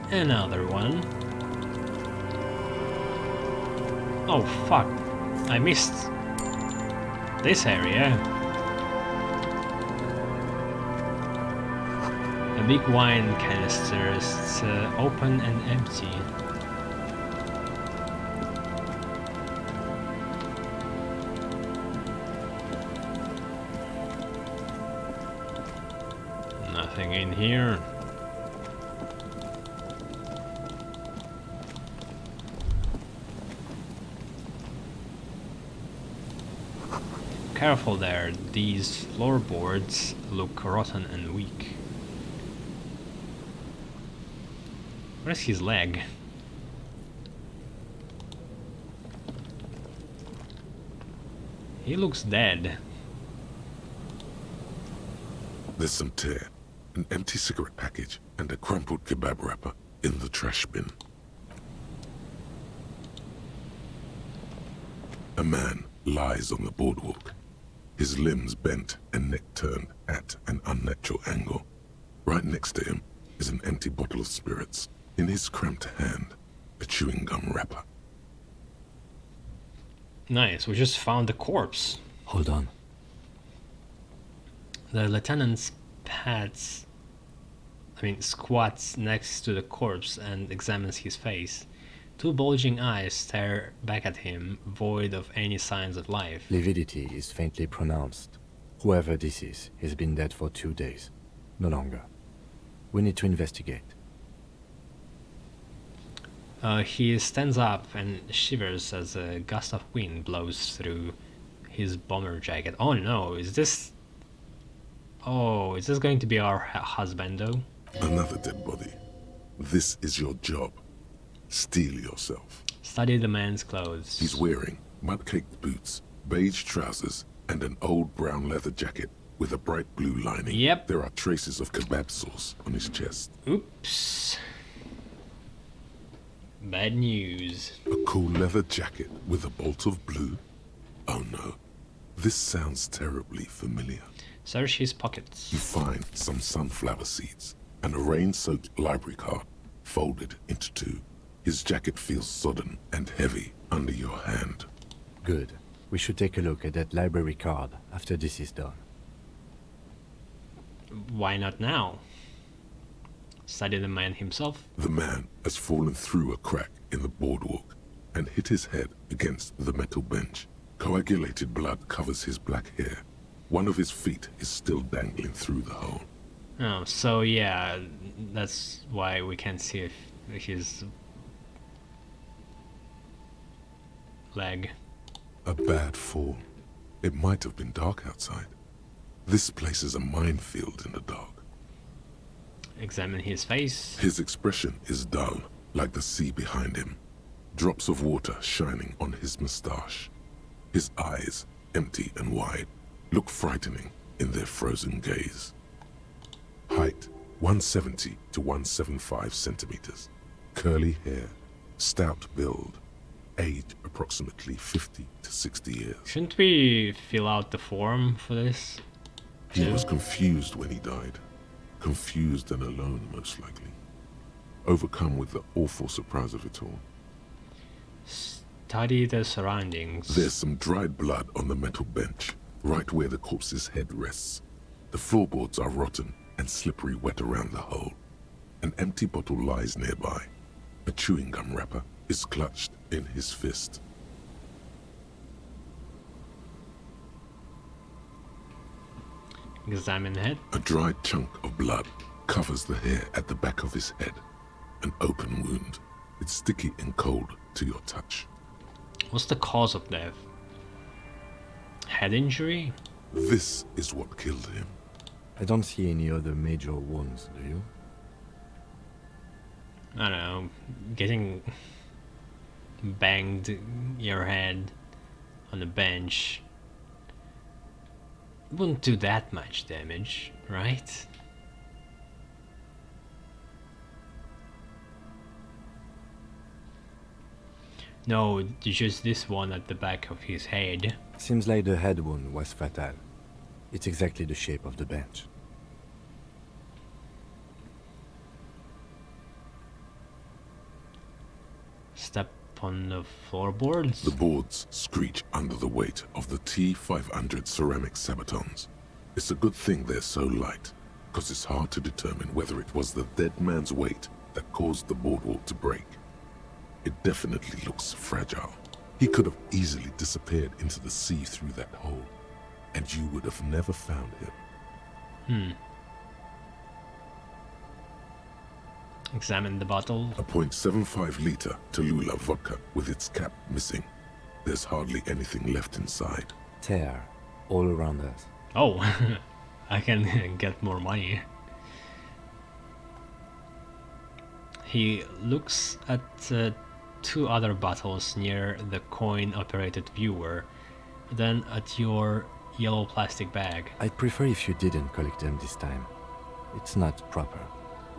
Another one. Oh fuck, I missed this area. A big wine canister is open and empty. Nothing in here. Careful there, these floorboards look rotten and weak. Where's his leg? He looks dead. There's some tear, an empty cigarette package, and a crumpled kebab wrapper in the trash bin. A man lies on the boardwalk, his limbs bent and neck turned at an unnatural angle. Right next to him is an empty bottle of spirits. In his cramped hand, a chewing gum wrapper. Nice, we just found the corpse. Hold on. The lieutenant's squats next to the corpse and examines his face. Two bulging eyes stare back at him, void of any signs of life. Lividity is faintly pronounced. Whoever this is has been dead for 2 days. No longer. We need to investigate. He stands up and shivers as a gust of wind blows through his bomber jacket. Oh no, is this... Oh, is this going to be our husbando? Another dead body. This is your job. Steel yourself. Study the man's clothes. He's wearing mud-caked boots, beige trousers, and an old brown leather jacket with a bright blue lining. Yep. There are traces of kebab sauce on his chest. Oops. Bad news. A cool leather jacket with a bolt of blue? Oh no. This sounds terribly familiar. Search his pockets. You find some sunflower seeds and a rain-soaked library card folded into two. His jacket feels sodden and heavy under your hand. Good. We should take a look at that library card after this is done. Why not now? Study the man himself. The man has fallen through a crack in the boardwalk and hit his head against the metal bench. Coagulated blood covers his black hair. One of his feet is still dangling through the hole. Oh, so yeah, that's why we can't see if his leg. A bad fall. It might have been dark outside. This place is a minefield in the dark. Examine his face. His expression is dull, like the sea behind him. Drops of water shining on his moustache. His eyes, empty and wide, look frightening in their frozen gaze. Height, 170 to 175 centimeters. Curly hair, stout build. Age, approximately 50 to 60 years. Shouldn't we fill out the form for this? He was confused when he died. Confused and alone, most likely. Overcome with the awful surprise of it all. Study the surroundings. There's some dried blood on the metal bench, right where the corpse's head rests. The floorboards are rotten and slippery wet around the hole. An empty bottle lies nearby. A chewing gum wrapper is clutched in his fist. Examine head. A dried chunk of blood covers the hair at the back of his head. An open wound. It's sticky and cold to your touch. What's the cause of death? Head injury? This is what killed him. I don't see any other major wounds, do you? I don't know, getting banged your head on a bench wouldn't do that much damage, right? No, just this one at the back of his head. Seems like the head wound was fatal. It's exactly the shape of the bench. Step on the floorboards. The boards screech under the weight of the T-500 ceramic sabatons. It's a good thing they're so light, because it's hard to determine whether it was the dead man's weight that caused the boardwalk to break. It definitely looks fragile. He could have easily disappeared into the sea through that hole, and you would have never found him. Examine the bottle. A .75 liter Tallulah vodka with its cap missing. There's hardly anything left inside. Tear all around us. Oh, I can get more money. He looks at two other bottles near the coin-operated viewer, then at your yellow plastic bag. I'd prefer if you didn't collect them this time. It's not proper.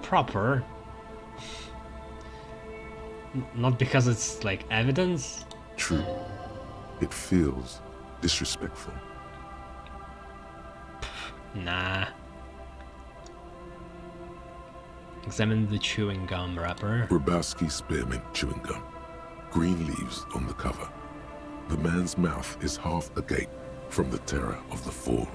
Proper? Not because it's like evidence? True. It feels disrespectful. Nah. Examine the chewing gum wrapper. Grabowski spearmint chewing gum. Green leaves on the cover. The man's mouth is half agape from the terror of the fall.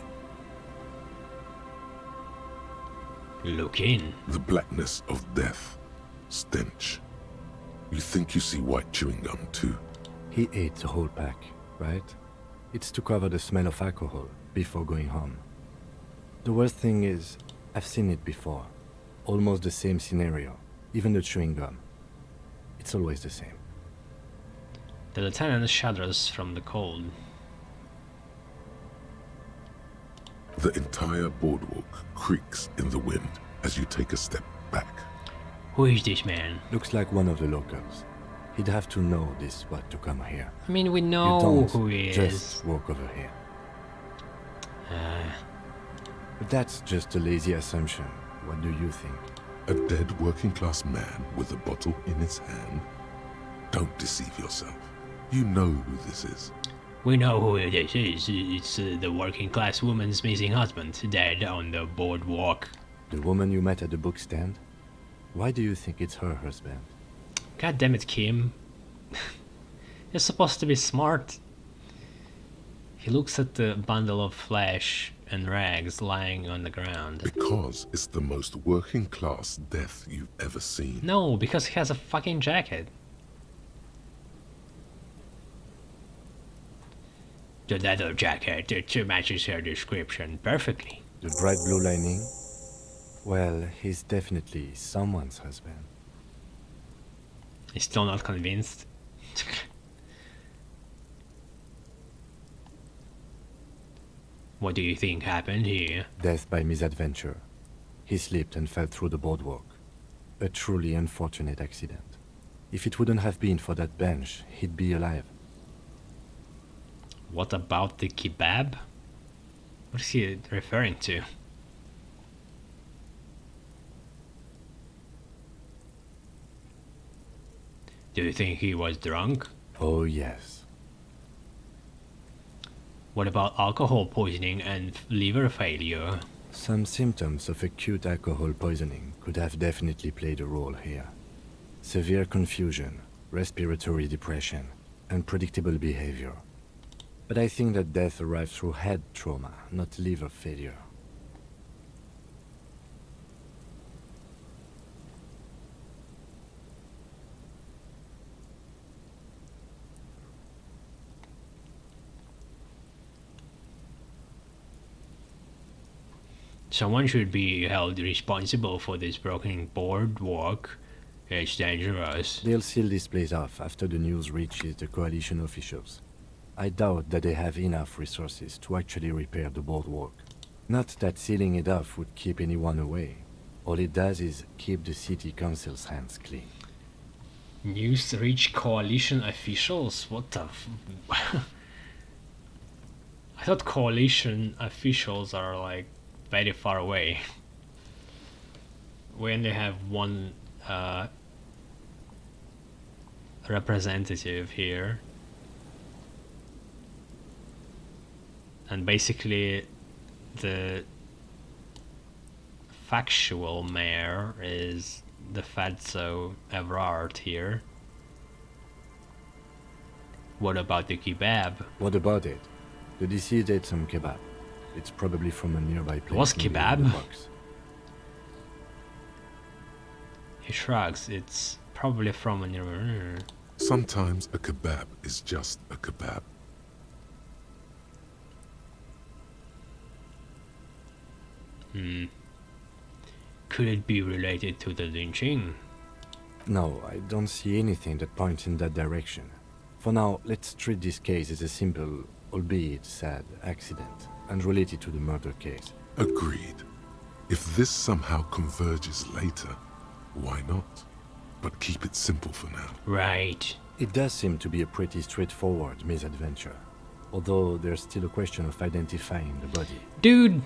Look in. The blackness of death. Stench. You think you see white chewing gum too? He ate the whole pack, right? It's to cover the smell of alcohol before going home. The worst thing is, I've seen it before. Almost the same scenario. Even the chewing gum. It's always the same. The lieutenant shudders from the cold. The entire boardwalk creaks in the wind as you take a step back. Who is this man? Looks like one of the locals. He'd have to know this spot to come here. I mean, we You know don't who he is. just walk over here. But that's just a lazy assumption. What do you think? A dead working class man with a bottle in his hand? Don't deceive yourself. You know who this is. We know who it is. It's the working class woman's missing husband, dead on the boardwalk. The woman you met at the book stand? Why do you think it's her husband? God damn it, Kim. You're supposed to be smart. He looks at the bundle of flesh and rags lying on the ground. Because it's the most working class death you've ever seen. No, because he has a fucking jacket. The leather jacket, it matches her description perfectly. The bright blue lining? Well, he's definitely someone's husband. He's still not convinced. What do you think happened here? Death by misadventure. He slipped and fell through the boardwalk. A truly unfortunate accident. If it wouldn't have been for that bench, he'd be alive. What about the kebab? What is he referring to? Do you think he was drunk? Oh yes. What about alcohol poisoning and liver failure? Some symptoms of acute alcohol poisoning could have definitely played a role here. Severe confusion, respiratory depression, unpredictable behavior. But I think that death arrived through head trauma, not liver failure. Someone should be held responsible for this broken boardwalk. It's dangerous. They'll seal this place off after the news reaches the coalition officials. I doubt that they have enough resources to actually repair the boardwalk. Not that sealing it off would keep anyone away. All it does is keep the city council's hands clean. News reach coalition officials? What the I thought coalition officials are like very far away. We only have one representative here. And basically the factual mayor is the Fatso Evrard here. What about the kebab? What about it? The deceased ate some kebab. It's probably from a nearby place. Was maybe in kebab? the box. He shrugs. It's probably from a near. Sometimes a kebab is just a kebab. Could it be related to the lynching? No, I don't see anything that points in that direction. For now, let's treat this case as a simple, albeit sad, accident, unrelated to the murder case. Agreed. If this somehow converges later, why not? But keep it simple for now. Right. It does seem to be a pretty straightforward misadventure, although there's still a question of identifying the body. Dude!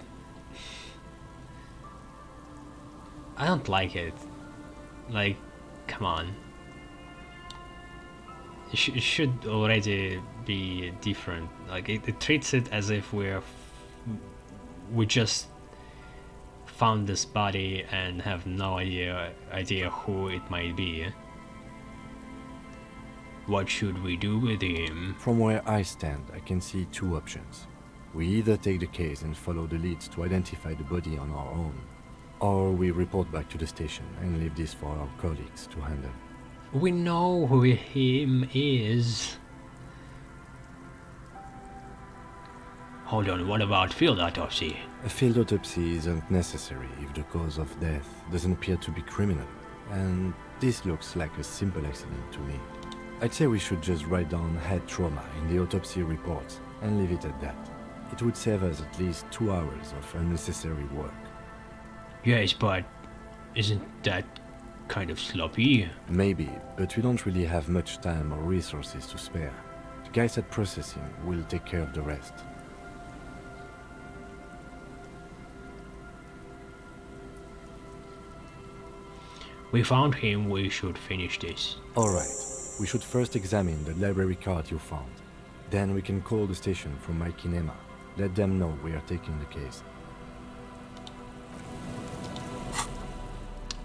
I don't like it. Like, come on. It should already be different. Like, it treats it as if we just found this body and have no idea who it might be. What should we do with him? From where I stand, I can see two options. We either take the case and follow the leads to identify the body on our own, or we report back to the station and leave this for our colleagues to handle. We know who him is. Hold on, what about field autopsy? A field autopsy isn't necessary if the cause of death doesn't appear to be criminal, and this looks like a simple accident to me. I'd say we should just write down head trauma in the autopsy reports and leave it at that. It would save us at least 2 hours of unnecessary work. Yes, but isn't that kind of sloppy? Maybe, but we don't really have much time or resources to spare. The guys at processing will take care of the rest. We found him, we should finish this. Alright, we should first examine the library card you found. Then we can call the station from my kinema. Let them know we are taking the case.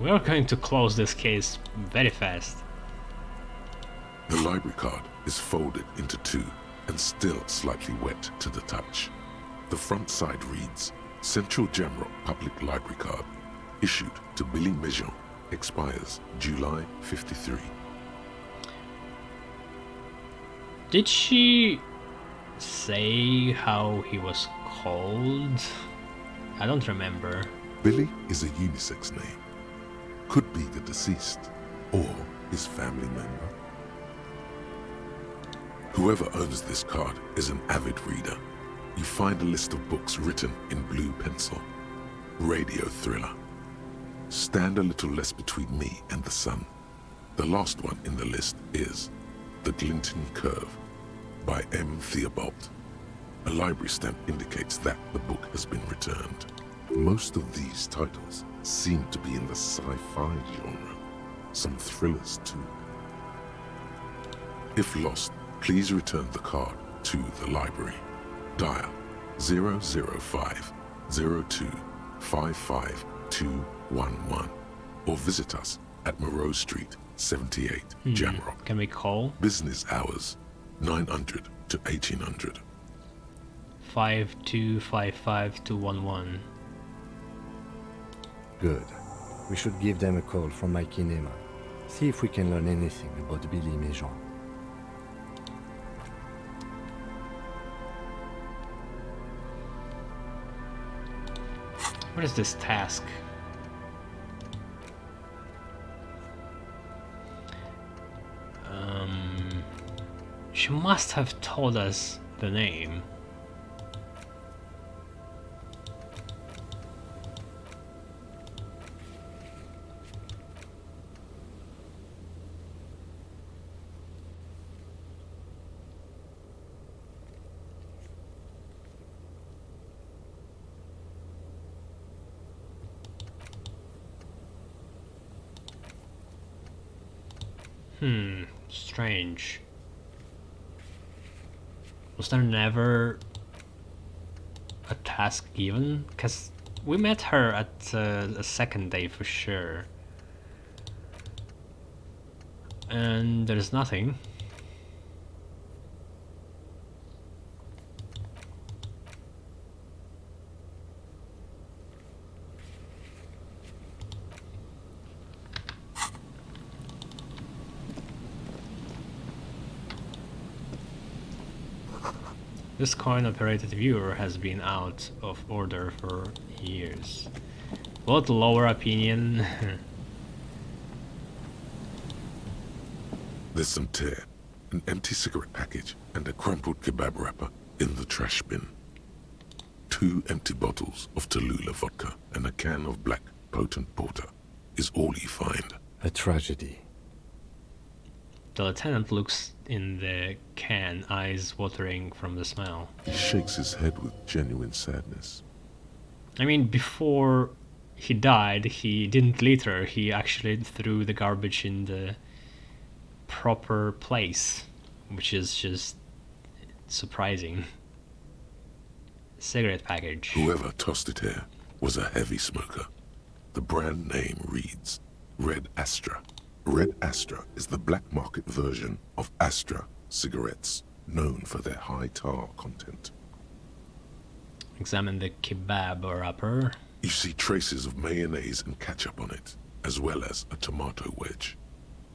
We are going to close this case very fast. The library card is folded into two and still slightly wet to the touch. The front side reads, Central Jamrock Public Library Card, issued to Billy Mejean, expires July 53. Did she say how he was called? I don't remember. Billy is a unisex name. Could be the deceased or his family member. Whoever owns this card is an avid reader. You find a list of books written in blue pencil. Radio thriller. Stand a little less between me and the sun. The last one in the list is The Glinting Curve by M. Theobald. A library stamp indicates that the book has been returned. Most of these titles seem to be in the sci-fi genre. Some thrillers too. If lost, please return the card to the library. Dial 005 02 55211 or visit us at Moreau Street, 78, Jamrock. Can we call? Business hours 900 to 1800. 5255211. Good. We should give them a call from my kinema. See if we can learn anything about Billy Mejean. What is this task? She must have told us the name. Strange. Was there never a task given? Because we met her at a second day for sure. And there's nothing. This coin-operated viewer has been out of order for years. What lower opinion? There's some tear, an empty cigarette package, and a crumpled kebab wrapper in the trash bin. 2 empty bottles of Tallulah vodka and a can of black potent porter is all you find. A tragedy. The lieutenant looks in the can, eyes watering from the smell. He shakes his head with genuine sadness. I mean, before he died, he didn't litter, he actually threw the garbage in the proper place, which is just surprising. Cigarette package. Whoever tossed it here was a heavy smoker. The brand name reads Red Astra. Red Astra is the black market version of Astra cigarettes, known for their high tar content. Examine the kebab wrapper. You see traces of mayonnaise and ketchup on it, as well as a tomato wedge.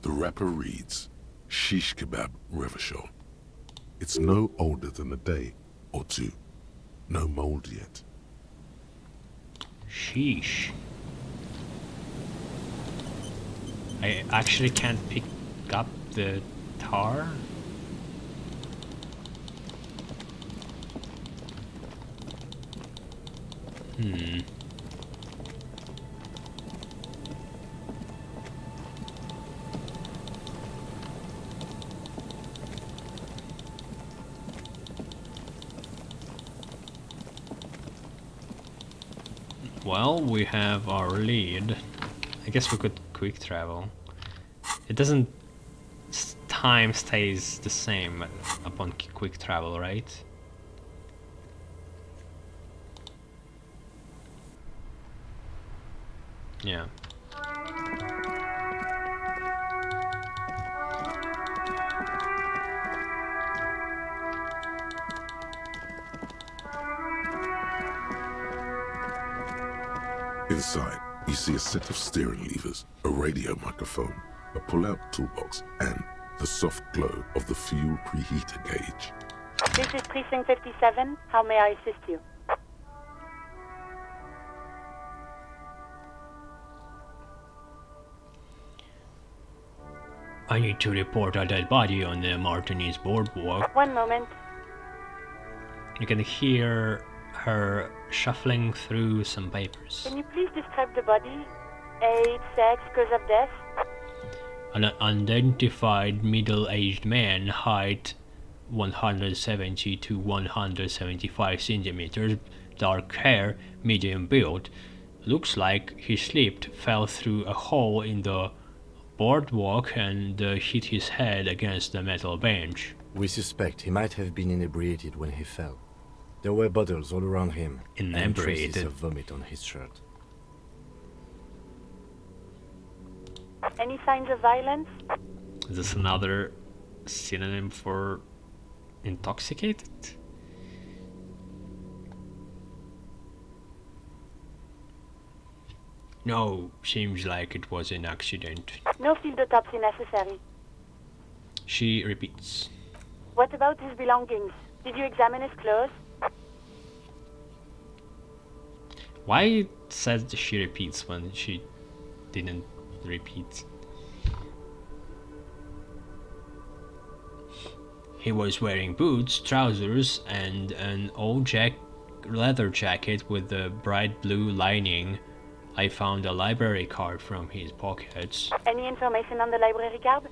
The wrapper reads Shish Kebab Revachol. It's no older than a day or 2. No mold yet. Sheesh. I actually can't pick up the tar. Well, we have our lead. I guess we could quick travel. It doesn't... time stays the same upon quick travel, right? Yeah. Inside, you see a set of steering levers, a radio microphone, a pull-out toolbox, and the soft glow of the fuel preheater gauge. This is Precinct 57. How may I assist you? I need to report a dead body on the Martinez boardwalk. One moment. You can hear her shuffling through some papers. Can you please describe the body? Age, sex, cause of death? An unidentified middle-aged man, height 170 to 175 centimeters, dark hair, medium build. Looks like he slipped, fell through a hole in the boardwalk and hit his head against the metal bench. We suspect he might have been inebriated when he fell. There were bottles all around him and traces Inebriated. of vomit on his shirt. Any signs of violence? Is this another synonym for intoxicated? No, seems like it was an accident. No field autopsy necessary. She repeats. What about his belongings? Did you examine his clothes? Why said she repeats when she didn't repeat? He was wearing boots, trousers, and an old leather jacket with a bright blue lining. I found a library card from his pockets. Any information on the library card?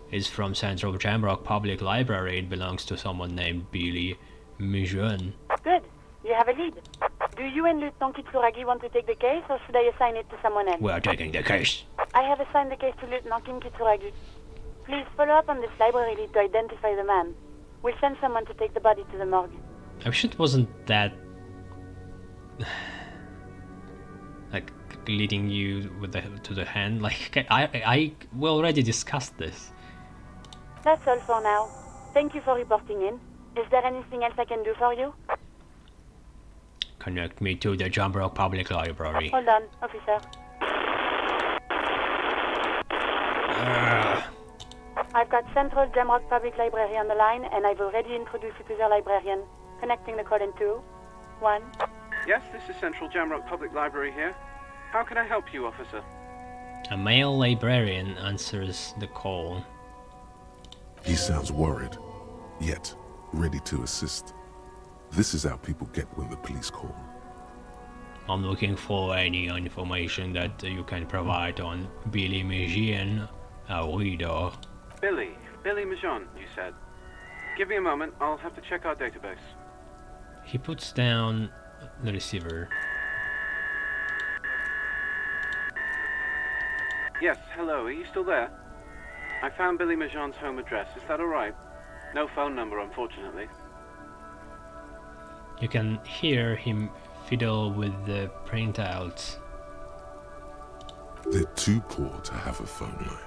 It's from Central Jamrock Public Library. It belongs to someone named Billy Mijeune. Good. You have a lead. Do you and Lieutenant Kitsuragi want to take the case, or should I assign it to someone else? We are taking the case. I have assigned the case to Lieutenant Kitsuragi. Please follow up on this library lead to identify the man. We'll send someone to take the body to the morgue. I wish it wasn't that... like, leading you with to the hand. Like, we already discussed this. That's all for now. Thank you for reporting in. Is there anything else I can do for you? Connect me to the Jamrock Public Library. Hold on, officer. I've got Central Jamrock Public Library on the line, and I've already introduced you to the librarian. Connecting the code in 2, 1. Yes, this is Central Jamrock Public Library here. How can I help you, officer? A male librarian answers the call. He sounds worried, yet ready to assist. This is how people get when the police call. I'm looking for any information that you can provide on Billy Mijian, a reader. Billy Majon, you said. Give me a moment, I'll have to check our database. He puts down the receiver. Yes, hello, are you still there? I found Billy Majon's home address, is that alright? No phone number, unfortunately. You can hear him fiddle with the printouts. They're too poor to have a phone line.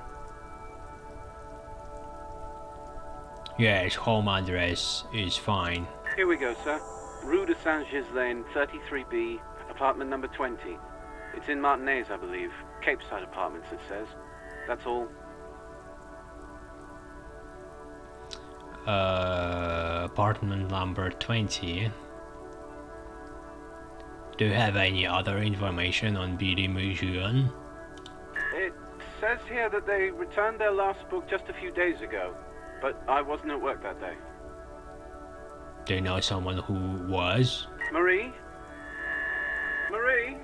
Yes, home address is fine. Here we go, sir. Rue de Saint-Ghislain, 33B, apartment number 20. It's in Martinez, I believe. Cape Side Apartments, it says. That's all. Apartment number 20. Do you have any other information on Billy Mijian? It says here that they returned their last book just a few days ago, but I wasn't at work that day. Do you know someone who was? Marie? Marie?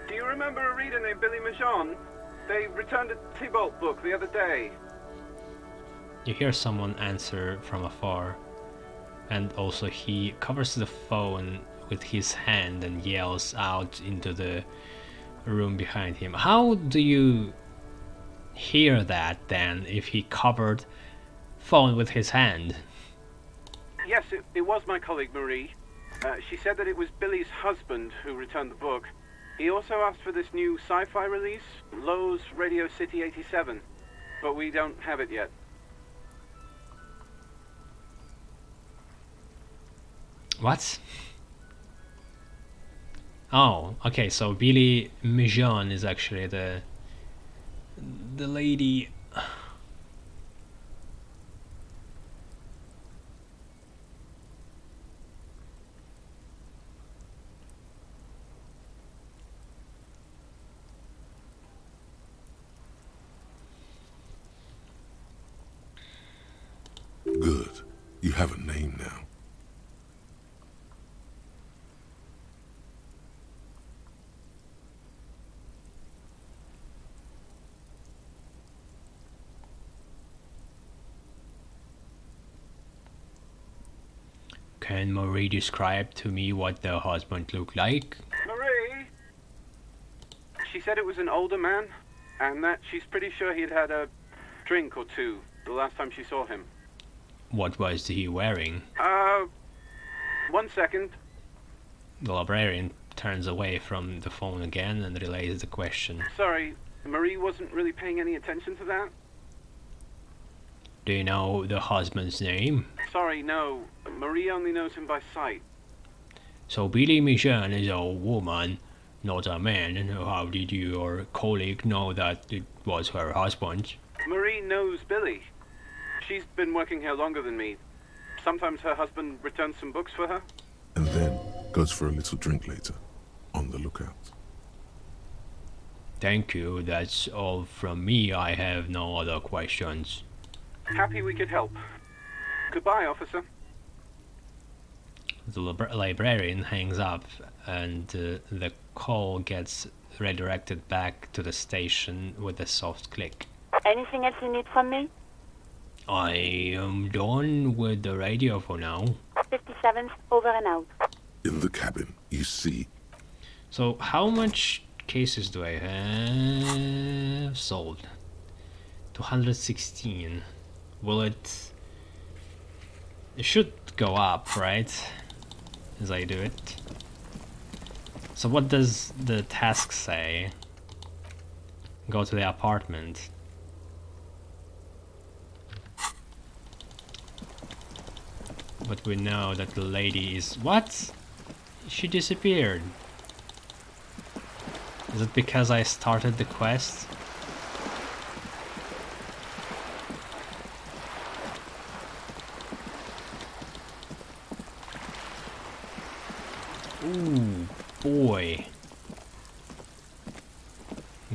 Do you remember a reader named Billy Majon? They returned a Tybalt book the other day. You hear someone answer from afar, and also he covers the phone with his hand and yells out into the room behind him. How do you hear that then if he covered phone with his hand? Yes, it was my colleague Marie. She said that it was Billy's husband who returned the book. He also asked for this new sci-fi release, Lowe's Radio City 87, but we don't have it yet. What? Oh, okay, so Billy Mijon is actually the lady. Good. You have a name now. Can Marie describe to me what the husband looked like? Marie? She said it was an older man, and that she's pretty sure he'd had a drink or two the last time she saw him. What was he wearing? 1 second. The librarian turns away from the phone again and relays the question. Sorry, Marie wasn't really paying any attention to that. Do you know the husband's name? Sorry, no. Marie only knows him by sight. So Billy Mijon is a woman, not a man. How did your colleague know that it was her husband? Marie knows Billy. She's been working here longer than me. Sometimes her husband returns some books for her. And then goes for a little drink later. On the lookout. Thank you, that's all from me. I have no other questions. Happy we could help. Goodbye, officer. The librarian hangs up and the call gets redirected back to the station with a soft click. Anything else you need from me? I am done with the radio for now. 57th, over and out. In the cabin, you see. So how much cases do I have sold? 216. Will it... It should go up, right? As I do it. So what does the task say? Go to the apartment. But we know that the lady is... What? She disappeared. Is it because I started the quest? Ooh, boy.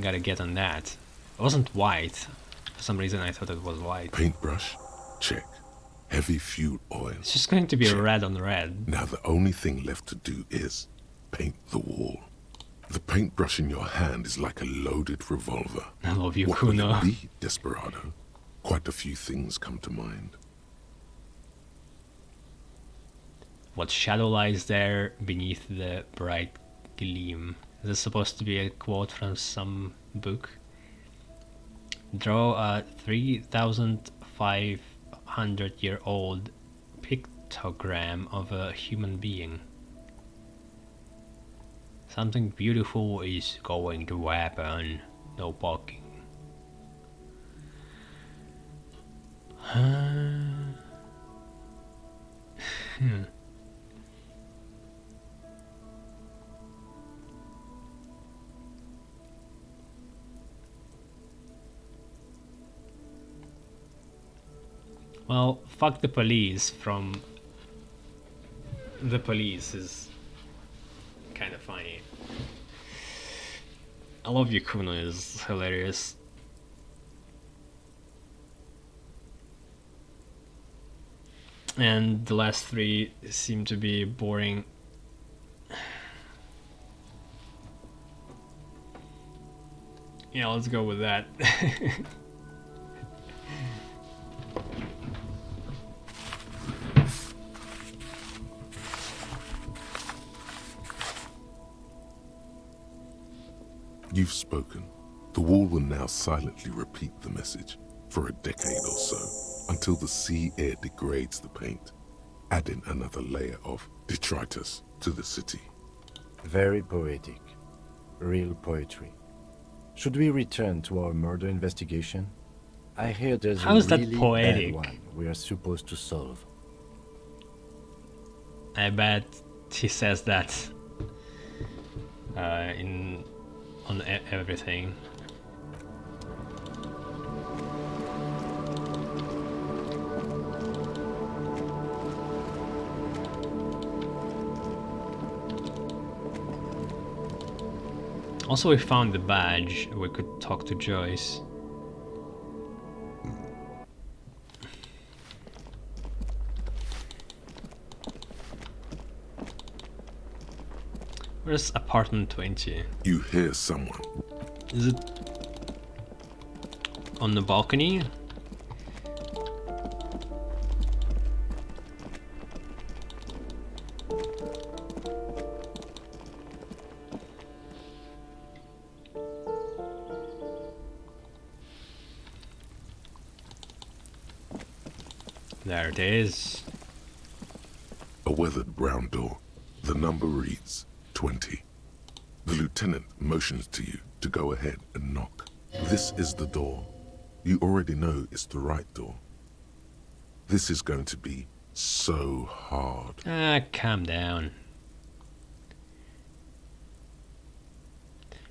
Gotta get on that. It wasn't white. For some reason I thought it was white. Paintbrush? Check. Heavy fuel oil. It's just going to be Check. red on red. Now the only thing left to do is paint the wall. The paintbrush in your hand is like a loaded revolver. I love you, What will Kuno. it be, Desperado? Quite a few things come to mind. What shadow lies there beneath the bright gleam? Is this supposed to be a quote from some book? Draw a 3,500-year-old pictogram of a human being. Something beautiful is going to happen. No barking. Well, fuck the police from the police is kind of funny. I love you, Kuno is hilarious. And the last three seem to be boring. Yeah, let's go with that. You've spoken. The wall will now silently repeat the message for a decade or so, until the sea air degrades the paint, adding another layer of detritus to the city. Very poetic. Real poetry. Should we return to our murder investigation? I hear there's How a is that really poetic? bad one we are supposed to solve. I bet he says that on everything. Also, we found the badge. We could talk to Joyce. Where's apartment 20? You hear someone. Is it on the balcony? There it is. A weathered brown door. The number reads 20. The lieutenant motions to you to go ahead and knock. This is the door. You already know it's the right door. This is going to be so hard. Ah, calm down.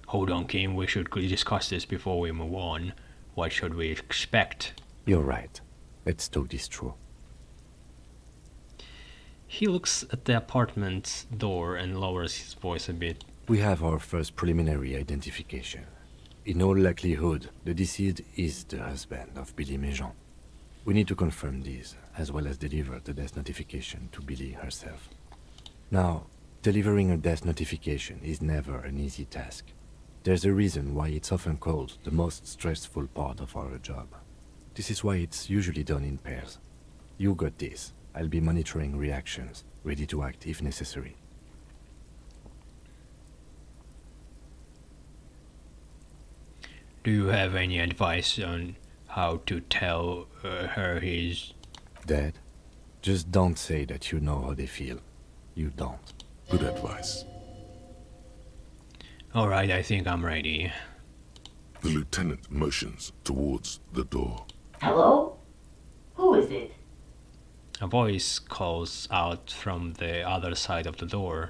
Hold on, Kim. We should discuss this before we move on. What should we expect? You're right. Let's talk this through. He looks at the apartment door and lowers his voice a bit. We have our first preliminary identification. In all likelihood, the deceased is the husband of Billy Méjean. We need to confirm this, as well as deliver the death notification to Billy herself. Now, delivering a death notification is never an easy task. There's a reason why it's often called the most stressful part of our job. This is why it's usually done in pairs. You got this. I'll be monitoring reactions, ready to act if necessary. Do you have any advice on how to tell her he's... Dead? Just don't say that you know how they feel. You don't. Good advice. Alright, I think I'm ready. The lieutenant motions towards the door. Hello? Who is it? A voice calls out from the other side of the door.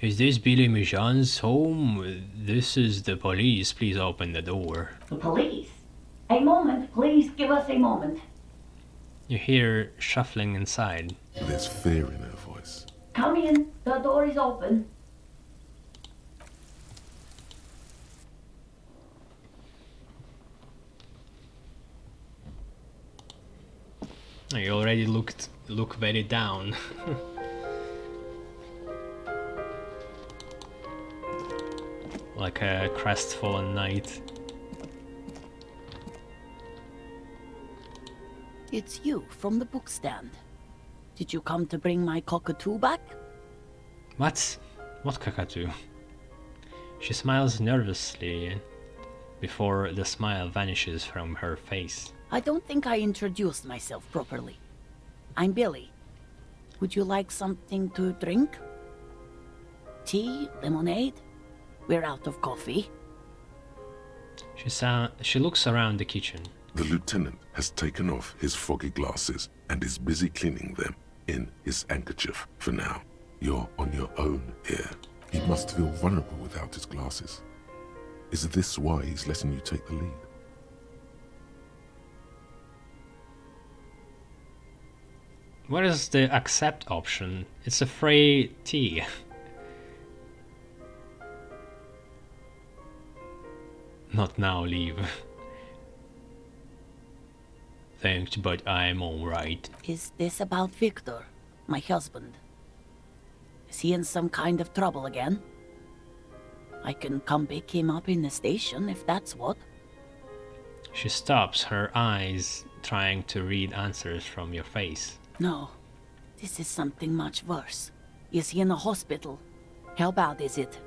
Is this Billy Méjean's home? This is the police. Please open the door. The police? A moment, please give us a moment. You hear shuffling inside. There's fear in her voice. Come in. The door is open. You already look very down. Like a crestfallen knight. It's you from the bookstand. Did you come to bring my cockatoo back? What? What cockatoo? She smiles nervously before the smile vanishes from her face. I don't think I introduced myself properly. I'm Billy. Would you like something to drink? Tea? Lemonade? We're out of coffee. She looks around the kitchen. The lieutenant has taken off his foggy glasses and is busy cleaning them in his handkerchief for now. You're on your own here. He must feel vulnerable without his glasses. Is this why he's letting you take the lead? What is the accept option? It's a free tea. Not now, leave. Thanks, but I'm alright. Is this about Victor, my husband? Is he in some kind of trouble again? I can come pick him up in the station if that's what. She stops, her eyes trying to read answers from your face. No, this is something much worse. Is he in a hospital? How bad is it?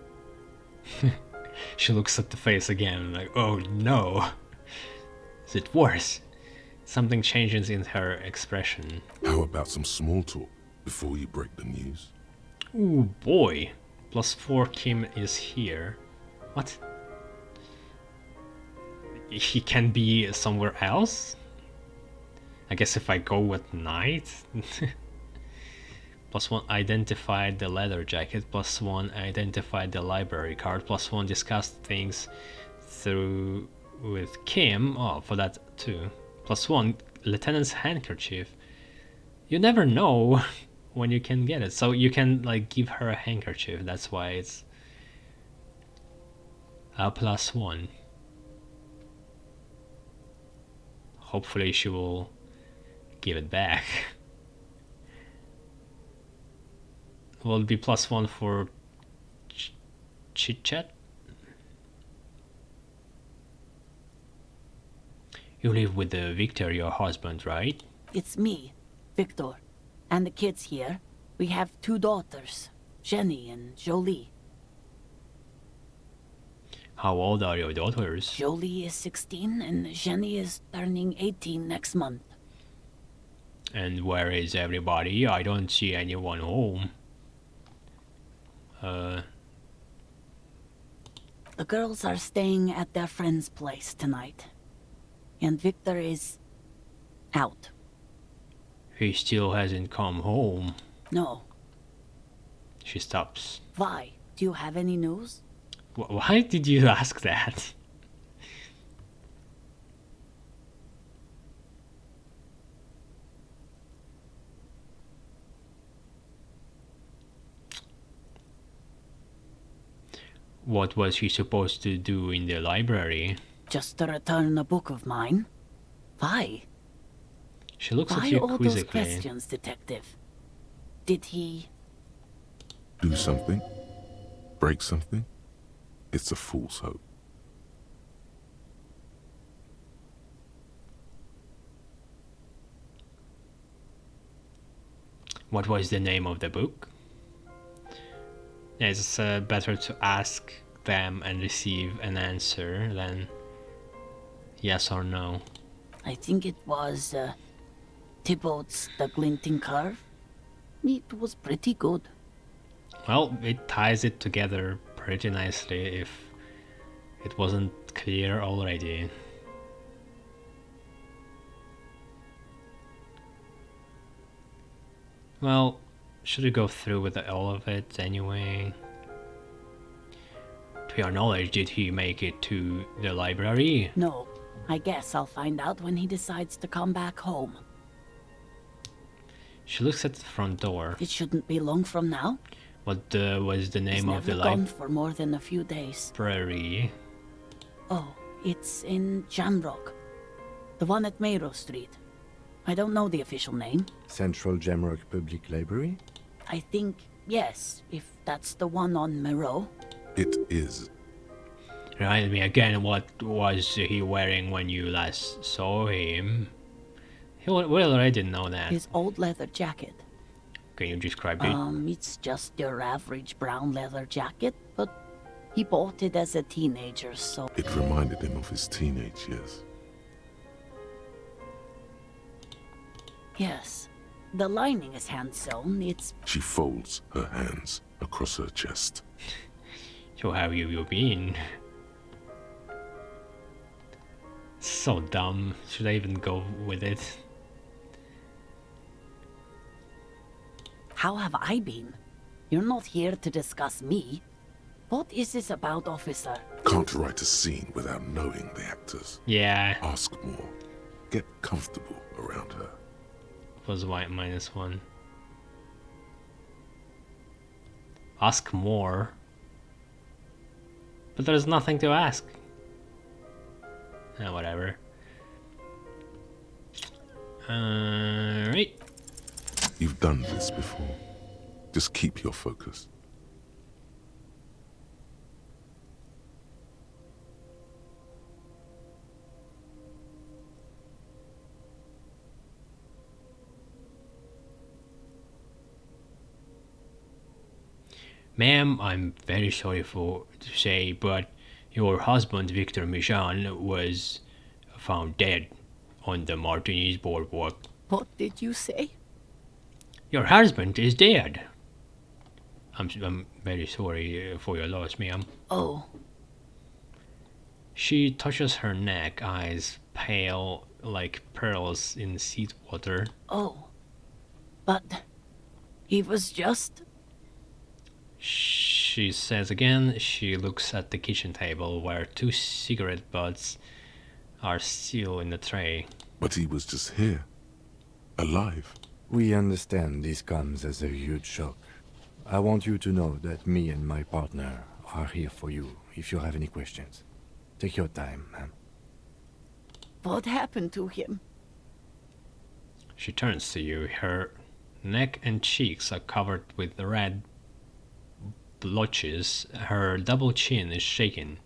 She looks at the face again, like, oh no. Is it worse? Something changes in her expression. How about some small talk before you break the news? Ooh boy. +4 Kim is here. What? He can be somewhere else? I guess if I go at night? +1 identified the leather jacket, +1 identified the library card, +1 discussed things through with Kim. Oh, for that too. +1 lieutenant's handkerchief. You never know when you can get it, so you can like give her a handkerchief. That's why it's a +1. Hopefully she will give it back. Will it be +1 for chit chat? You live with Victor, your husband, right? It's me, Victor, and the kids here. We have 2 daughters, Jenny and Jolie. How old are your daughters? Jolie is 16 and Jenny is turning 18 next month. And where is everybody? I don't see anyone home. The girls are staying at their friend's place tonight. And Victor is out. He still hasn't come home. No. She stops. Why? Do you have any news? Why did you ask that? What was he supposed to do in the library? Just to return a book of mine. Why? She looks at Why you all those quizzically. questions, detective? Did he... Do something? Break something? It's a fool's hope. What was the name of the book? It's better to ask them and receive an answer than yes or no. I think it was, Thibaut's The Glinting Curve. It was pretty good. Well, it ties it together pretty nicely if it wasn't clear already. Well, should we go through with all of it anyway? To your knowledge, did he make it to the library? No, I guess I'll find out when he decides to come back home. She looks at the front door. It shouldn't be long from now. What was the He's name of never the gone for more than a few days. library? Oh, it's in Jamrock. The one at Mayro Street. I don't know the official name. Central Jamrock Public Library? I think, yes, if that's the one on Mayro. It is. Remind me again, what was he wearing when you last saw him? We already know that. His old leather jacket. Can you describe it? It's just your average brown leather jacket, but he bought it as a teenager, so... It reminded him of his teenage years. Yes. The lining is hand-sewn, it's... She folds her hands across her chest. So how have you been? So dumb. Should I even go with it? How have I been? You're not here to discuss me. What is this about, officer? Can't write a scene without knowing the actors. Yeah, Ask more. Get comfortable around her. was white -1. Ask more. But there's nothing to ask. Whatever. Right. You've done this before. Just keep your focus. Ma'am, I'm very sorry to say, but your husband, Victor Mijan, was found dead on the Martinez boardwalk. What did you say? Your husband is dead. I'm very sorry for your loss, ma'am. Oh, She touches her neck, eyes pale like pearls in sea water. oh. But he was just... She says again. She looks at the kitchen table where 2 cigarette butts are still in the tray. But he was just here. Alive. We understand this comes as a huge shock. I want you to know that me and my partner are here for you if you have any questions. Take your time, ma'am. What happened to him? She turns to you. Her neck and cheeks are covered with red blotches. Her double chin is shaking.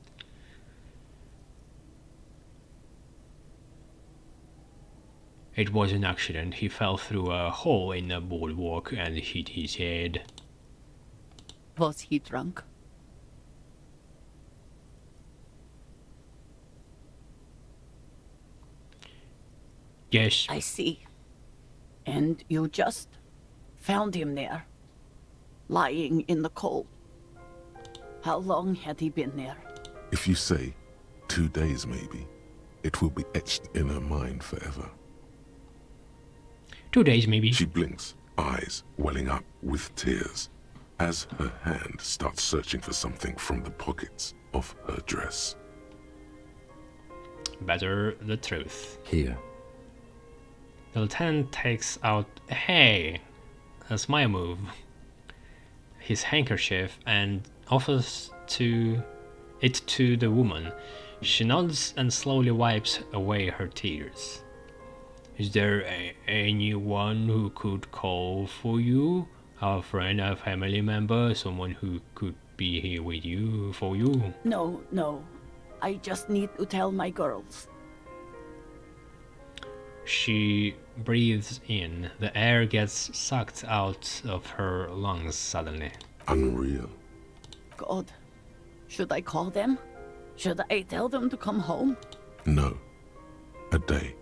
It was an accident. He fell through a hole in the boardwalk and hit his head. Was he drunk? Yes, I see. And you just found him there, lying in the cold. How long had he been there? If you say 2 days maybe, it will be etched in her mind forever. 2 days maybe. She blinks, eyes welling up with tears, as her hand starts searching for something from the pockets of her dress. Better the truth. Here. The lieutenant takes out, hey, that's my move, his handkerchief and offers it to the woman. She nods and slowly wipes away her tears. Is there anyone who could call for you? A friend, a family member, someone who could be here with you, for you? No, no. I just need to tell my girls. She breathes in. The air gets sucked out of her lungs suddenly. Unreal. God, should I call them? Should I tell them to come home? No. A day.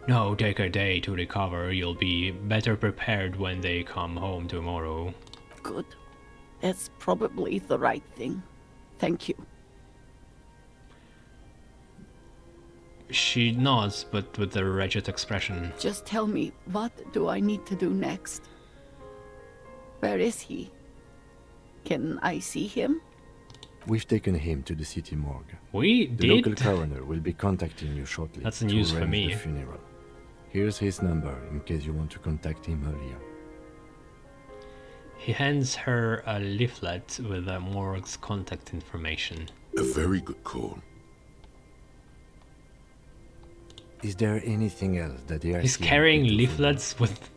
No, take a day to recover. You'll be better prepared when they come home tomorrow. Good. That's probably the right thing. Thank you. She nods, but with a wretched expression. Just tell me, what do I need to do next? Where is he? Can I see him? We've taken him to the city morgue. We The local did? coroner will be contacting you shortly That's to news for arrange me. the funeral. Here's his number in case you want to contact him earlier. He hands her a leaflet with the morgue's contact information. A very good call. Is there anything else that the He's RCM carrying could do for you? leaflets with...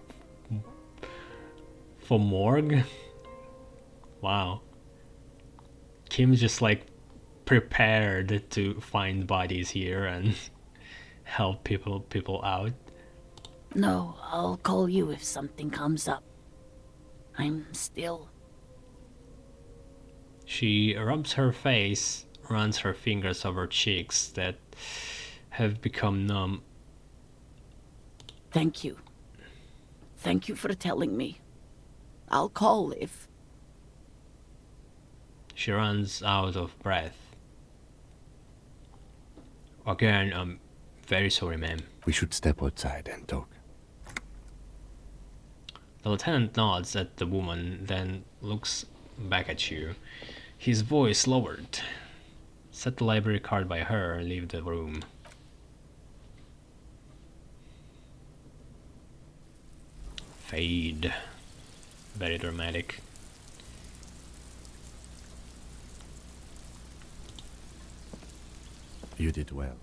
for morgue? Wow. Kim's just like prepared to find bodies here and help people out. No, I'll call you if something comes up. I'm still... She rubs her face, runs her fingers over cheeks that have become numb. Thank you. Thank you for telling me. I'll call if... She runs out of breath. Again, I'm very sorry, ma'am. We should step outside and talk. The lieutenant nods at the woman, then looks back at you. His voice lowered. Set the library card by her and leave the room. Fade. Very dramatic. You did well.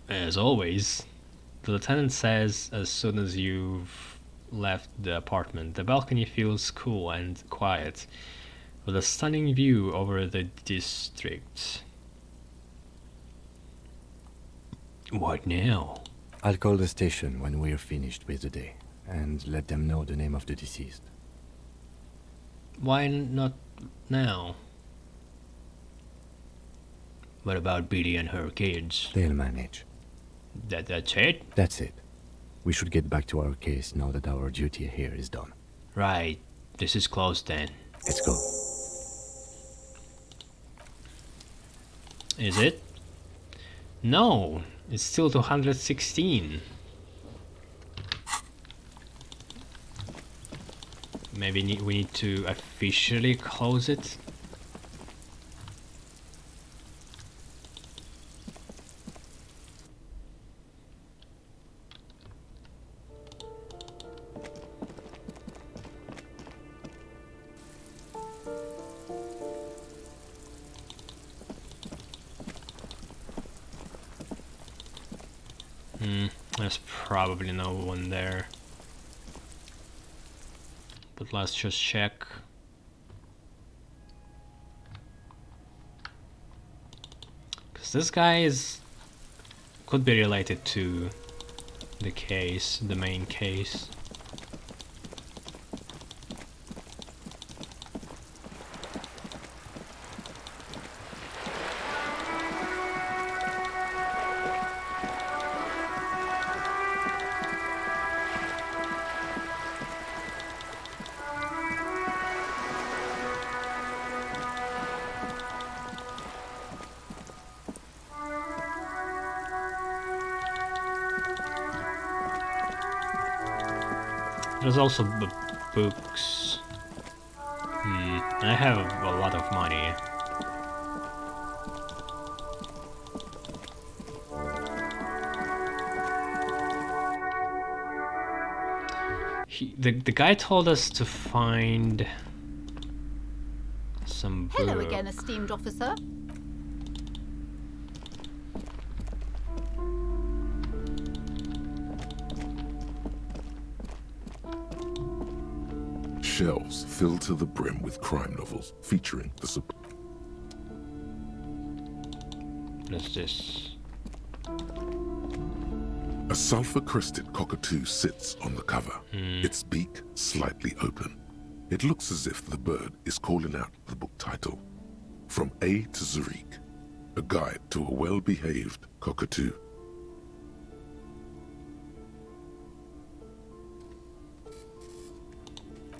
As always, the lieutenant says as soon as you've left the apartment, the balcony feels cool and quiet, with a stunning view over the district. What now? I'll call the station when we're finished with the day, and let them know the name of the deceased. Why not now? What about Biddy and her kids? They'll manage. That's it? That's it. We should get back to our case now that our duty here is done. Right. This is closed then. Let's go. Is it? No, it's still 216. Maybe we need to officially close it. There's probably no one there. But let's just check. Because this guy could be related to the case, the main case. There's also books. I have a lot of money. The guy told us to find some books. Hello again, esteemed officer. Shelves filled to the brim with crime novels featuring the What's this? A sulfur-crested cockatoo sits on the cover, its beak slightly open. It looks as if the bird is calling out the book title, From A to Zurich, a guide to a well-behaved cockatoo.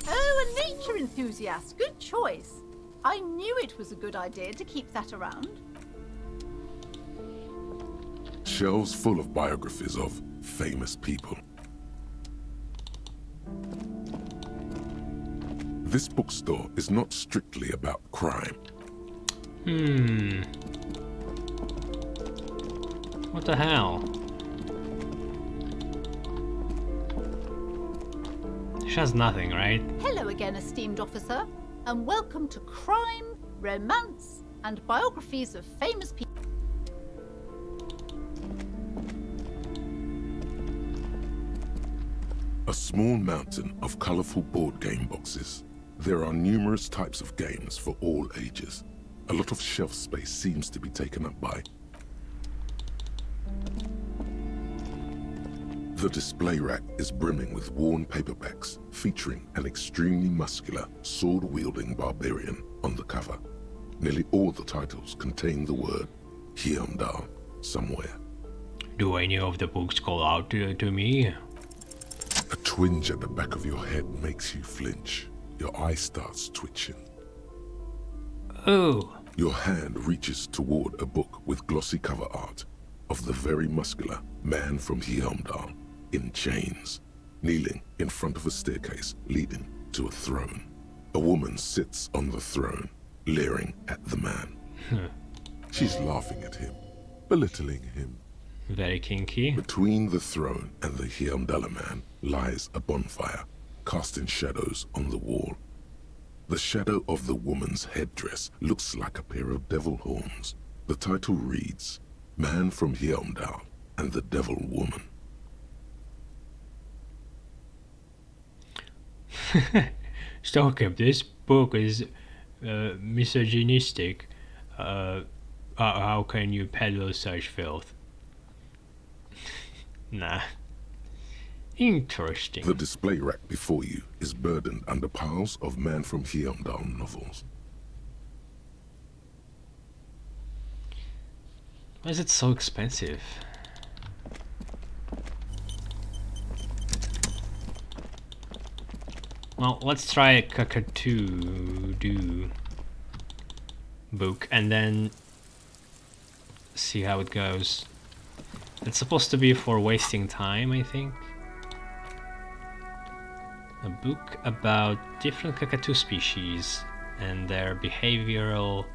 Oh, a nature enthusiast. Good choice. I knew it was a good idea to keep that around. Shelves full of biographies of famous people. This bookstore is not strictly about crime. What the hell? She has nothing, right? Hello again, esteemed officer, and welcome to Crime, Romance, and Biographies of Famous People. A small mountain of colorful board game boxes. There are numerous types of games for all ages. A lot of shelf space seems to be taken up by. The display rack is brimming with worn paperbacks featuring an extremely muscular, sword-wielding barbarian on the cover. Nearly all the titles contain the word Hyundai somewhere. Do any of the books call out to me? A twinge at the back of your head makes you flinch. Your eye starts twitching. Oh. Your hand reaches toward a book with glossy cover art of the very muscular man from Hyundai in chains, kneeling in front of a staircase leading to a throne. A woman sits on the throne, leering at the man. She's laughing at him, belittling him. Very kinky. Between the throne and the Hyundai man lies a bonfire, casting shadows on the wall. The shadow of the woman's headdress looks like a pair of devil horns. The title reads, Man from Hyundai and the Devil Woman. Stop him. This book is misogynistic. How can you peddle such filth? Nah. Interesting. The display rack before you is burdened under piles of Man from Hyundai novels. Why is it so expensive? Well, let's try a Kakadu book and then see how it goes. It's supposed to be for wasting time, I think. A book about different Kakadu species and their behavioral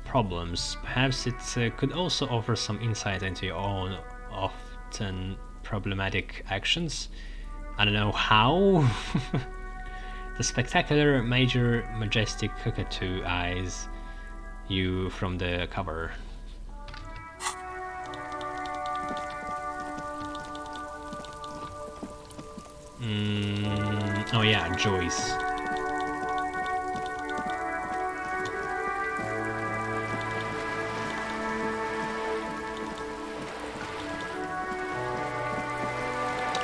problems. Perhaps it could also offer some insight into your own often problematic actions. I don't know how. The spectacular, major, majestic Kakadu eyes you from the cover. Oh yeah, Joyce.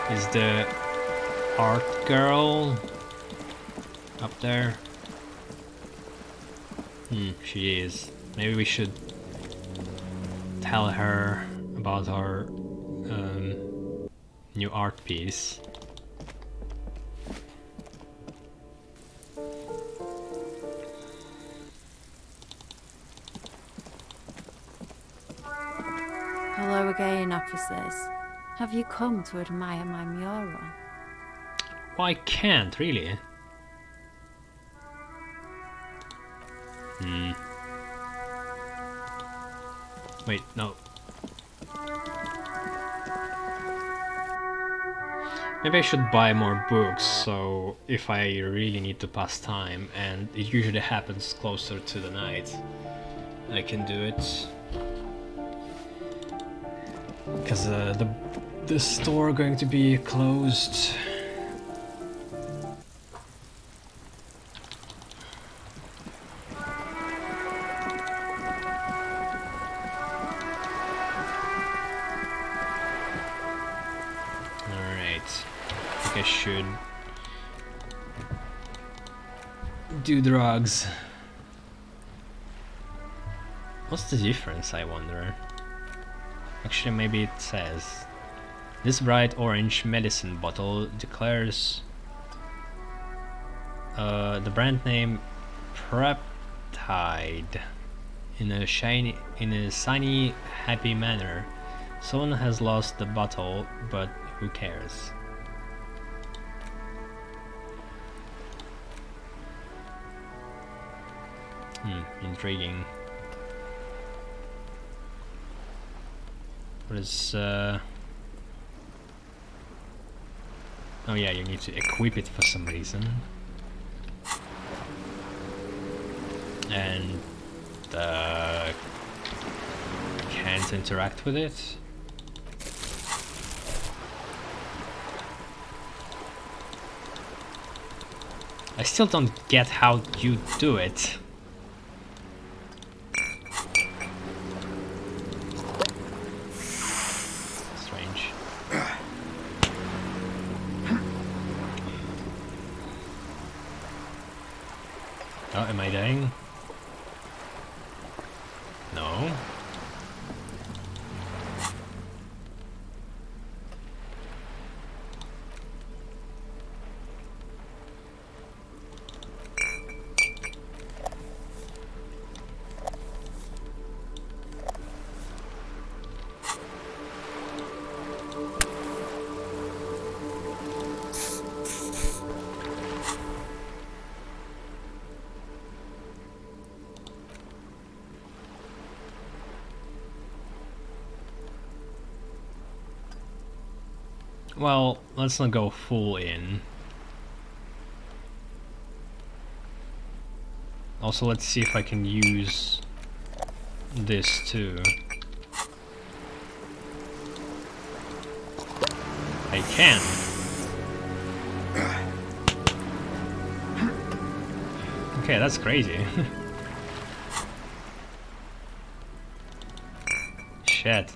Is the art girl up there? She is. Maybe we should tell her about our new art piece. Hello again, officers. Have you come to admire my mural? Well, I can't, really. Wait, no. Maybe I should buy more books, so if I really need to pass time, and it usually happens closer to the night, I can do it. Because the store going to be closed. I should do drugs. What's the difference, I wonder? Actually, maybe it says this bright orange medicine bottle declares the brand name Preptide in a sunny, happy manner. Someone has lost the bottle, but who cares? Intriguing. What is oh yeah, you need to equip it for some reason. And can't interact with it. I still don't get how you do it. Strange. Oh, am I dying? No. Well, let's not go full in. Also, let's see if I can use this too. I can. Okay, that's crazy. Shit.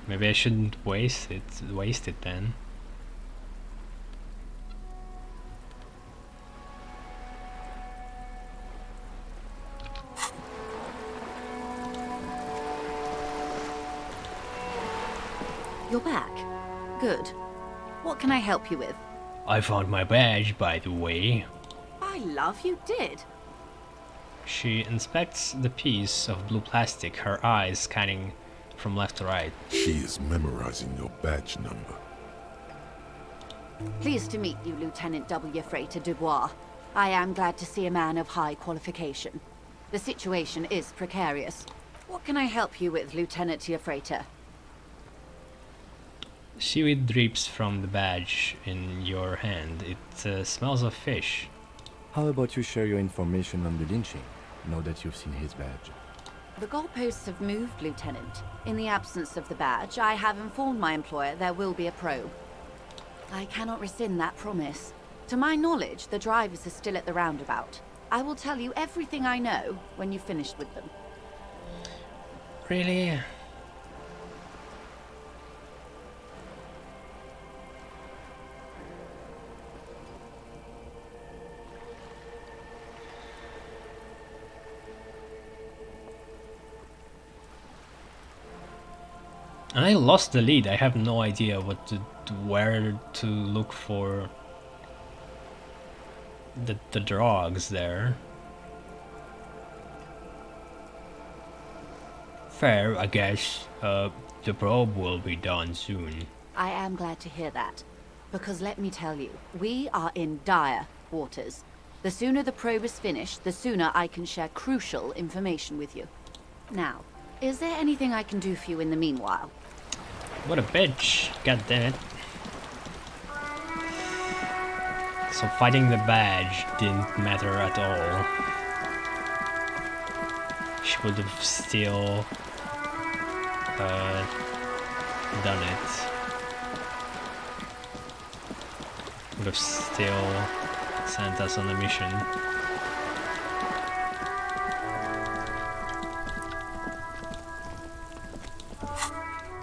Maybe I shouldn't waste it then. You're back. Good. What can I help you with? I found my badge, by the way. I love you did. She inspects the piece of blue plastic, her eyes scanning from left to right. She is memorizing your badge number. Pleased to meet you, Lieutenant W. Freighter Dubois. I am glad to see a man of high qualification. The situation is precarious. What can I help you with, Lieutenant Freighter? Seaweed drips from the badge in your hand. It smells of fish. How about you share your information on the lynching, now that you've seen his badge? The goalposts have moved, Lieutenant. In the absence of the badge, I have informed my employer there will be a probe. I cannot rescind that promise. To my knowledge, the drivers are still at the roundabout. I will tell you everything I know when you've finished with them. Really? And I lost the lead. I have no idea where to look for the drugs there. Fair, I guess. The probe will be done soon. I am glad to hear that. Because let me tell you, we are in dire waters. The sooner the probe is finished, the sooner I can share crucial information with you. Now, is there anything I can do for you in the meanwhile? What a bitch. God damn it. So fighting the badge didn't matter at all. She would have still done it. Would have still sent us on a mission.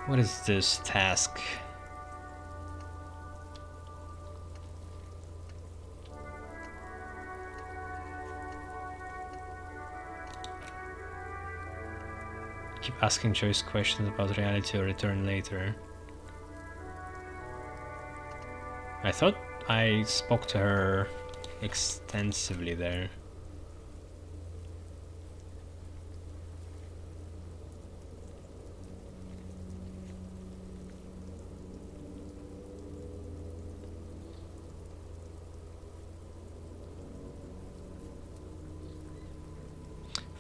What is this task? Keep asking choice questions about reality or return later. I thought I spoke to her extensively there.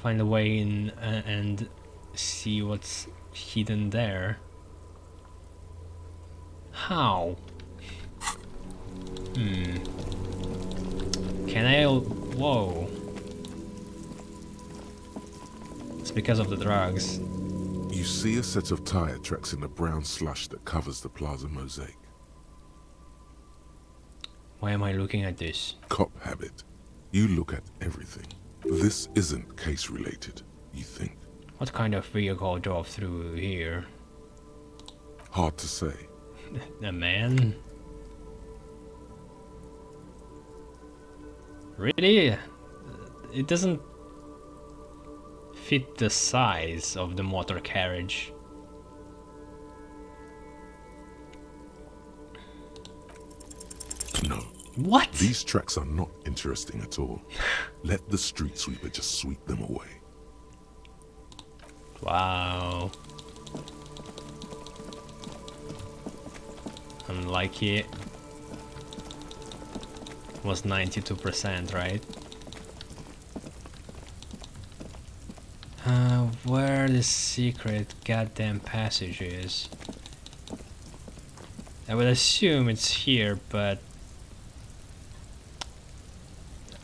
find a way in and see what's hidden there. How? Can I? Whoa. It's because of the drugs. You see a set of tire tracks in the brown slush that covers the plaza mosaic. Why am I looking at this? Cop habit. You look at everything. This isn't case related, you think. What kind of vehicle drove through here? Hard to say. A man? Really? It doesn't fit the size of the motor carriage. No. What? These tracks are not interesting at all. Let the street sweeper just sweep them away. Wow. Unlucky. It was 92%, right? Where the secret goddamn passage is? I would assume it's here, but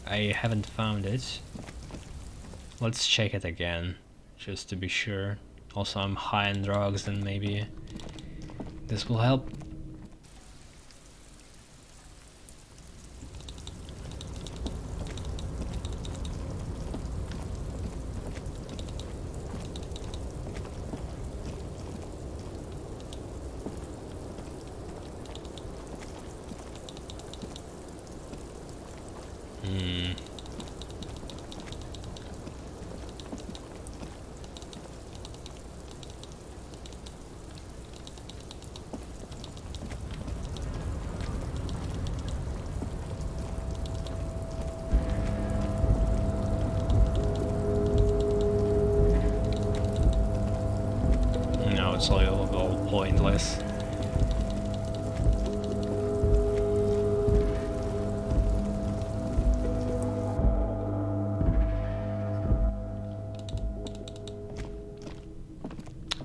I haven't found it. Let's check it again, just to be sure. Also, I'm high on drugs, and maybe this will help. No, it's all pointless.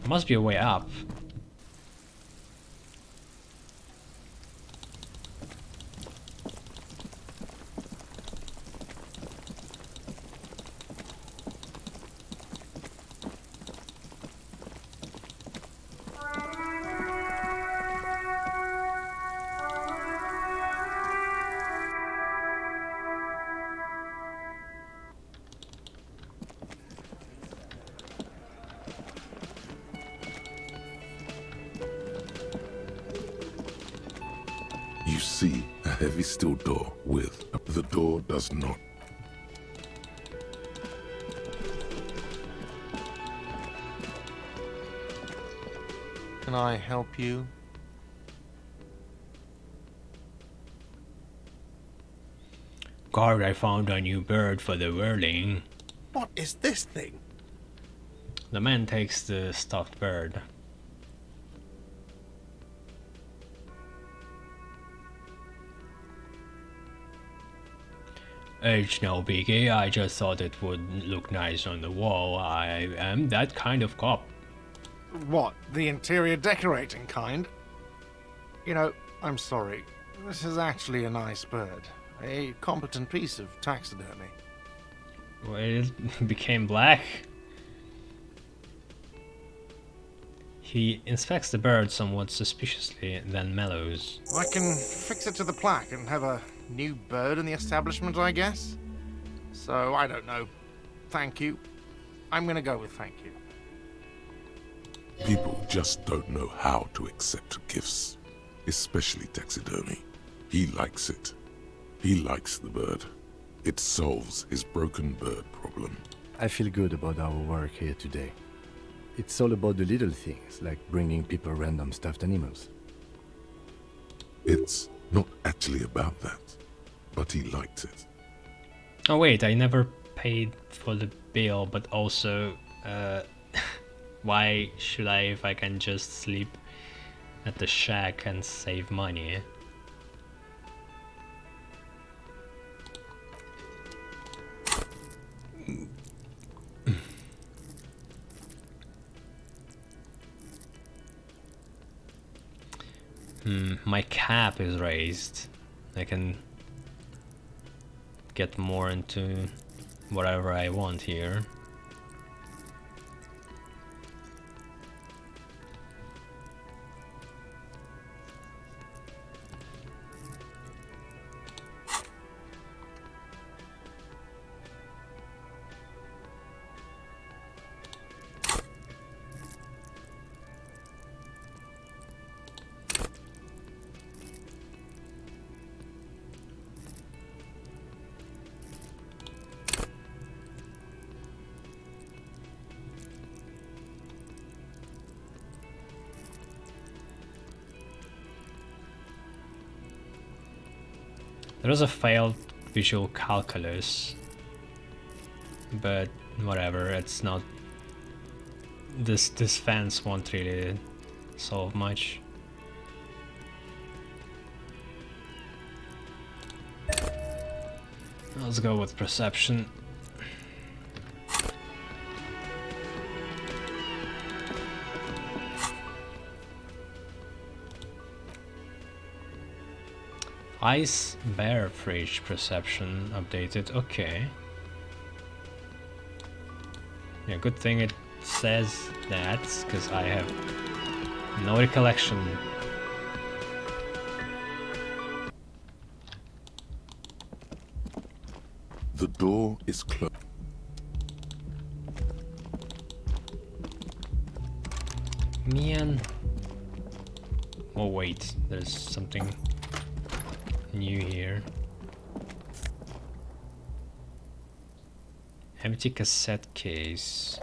There must be a way up. You see a heavy steel door with the door does not. Can I help you? Guard, I found a new bird for the whirling. What is this thing? The man takes the stuffed bird. It's no biggie, I just thought it would look nice on the wall. I am that kind of cop. What, the interior decorating kind? You know, I'm sorry. This is actually a nice bird. A competent piece of taxidermy. Well, it became black. He inspects the bird somewhat suspiciously, then mellows. I can fix it to the plaque and have a new bird in the establishment, I guess. So, I don't know. Thank you. I'm gonna go with thank you. People just don't know how to accept gifts, especially taxidermy. He likes it. He likes the bird. It solves his broken bird problem. I feel good about our work here today. It's all about the little things, like bringing people random stuffed animals. It's not actually about that, but he likes it. Oh wait, I never paid for the bill, but also, why should I if I can just sleep at the shack and save money? My cap is raised. I can get more into whatever I want here. There was a failed visual calculus, but whatever, it's not... This fence won't really solve much. Let's go with perception. Ice bear fridge perception updated. Okay. Yeah, good thing it says that, because I have no recollection. The door is closed. Man. Oh wait, there's something new here. Empty cassette case.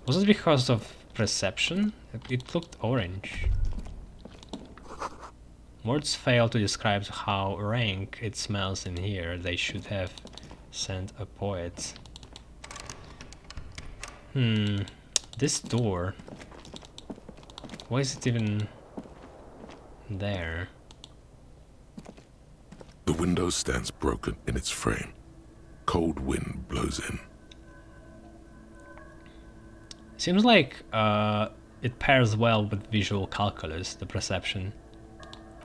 Was it because of perception? It looked orange. Words fail to describe how rank it smells in here. They should have sent a poet. This door. Why is it even there? The window stands broken in its frame. Cold wind blows in. Seems like it pairs well with visual calculus, the perception.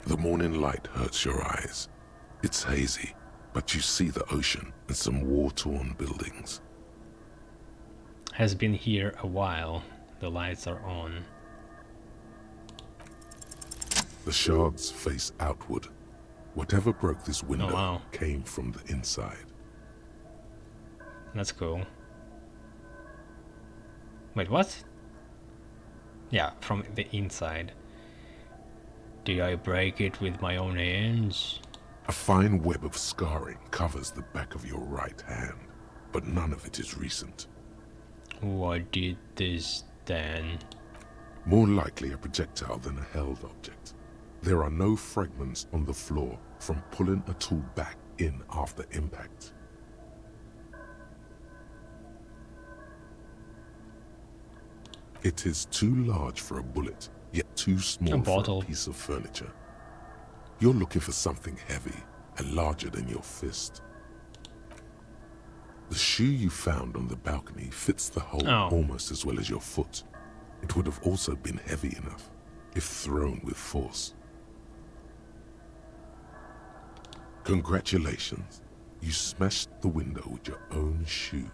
The morning light hurts your eyes. It's hazy, but you see the ocean and some war-torn buildings. Has been here a while. The lights are on. The shards face outward. Whatever broke this window Oh, wow. came from the inside. That's cool. Wait, what? Yeah, from the inside. Did I break it with my own hands? A fine web of scarring covers the back of your right hand, but none of it is recent. What did this then? More likely a projectile than a held object. There are no fragments on the floor from pulling a tool back in after impact. It is too large for a bullet, yet too small for a piece of furniture. You're looking for something heavy and larger than your fist. The shoe you found on the balcony fits the hole almost as well as your foot. It would have also been heavy enough if thrown with force. Congratulations, you smashed the window with your own shoe.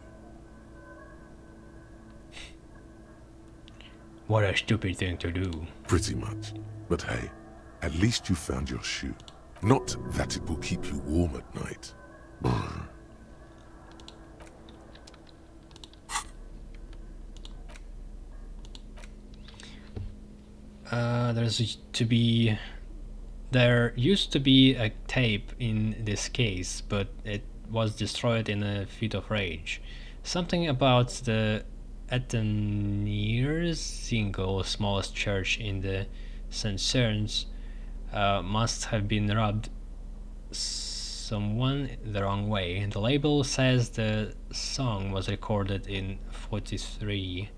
What a stupid thing to do. Pretty much. But hey, at least you found your shoe. Not that it will keep you warm at night. There used to be a tape in this case, but it was destroyed in a fit of rage. Something about the Atheniers single smallest church in the St. Cerns must have been rubbed someone the wrong way. The label says the song was recorded in 43.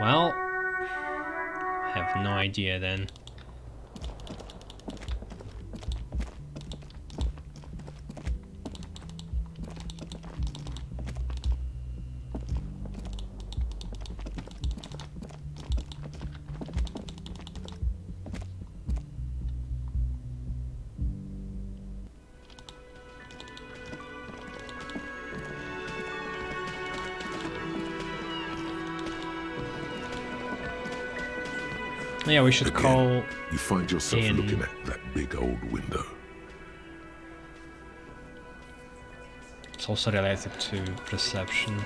Well, I have no idea then. Yeah, we should Again, call you find yourself in. looking at that big old window. It's also related to perception.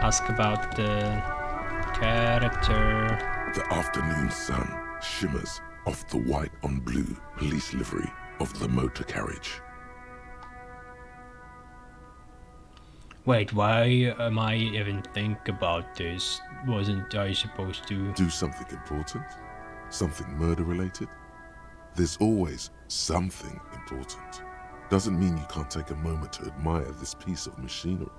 Ask about the character. The afternoon sun shimmers off the white on blue police livery of the motor carriage. Wait, why am I even think about this? Wasn't I supposed to do something important? Something murder related? There's always something important. Doesn't mean you can't take a moment to admire this piece of machinery.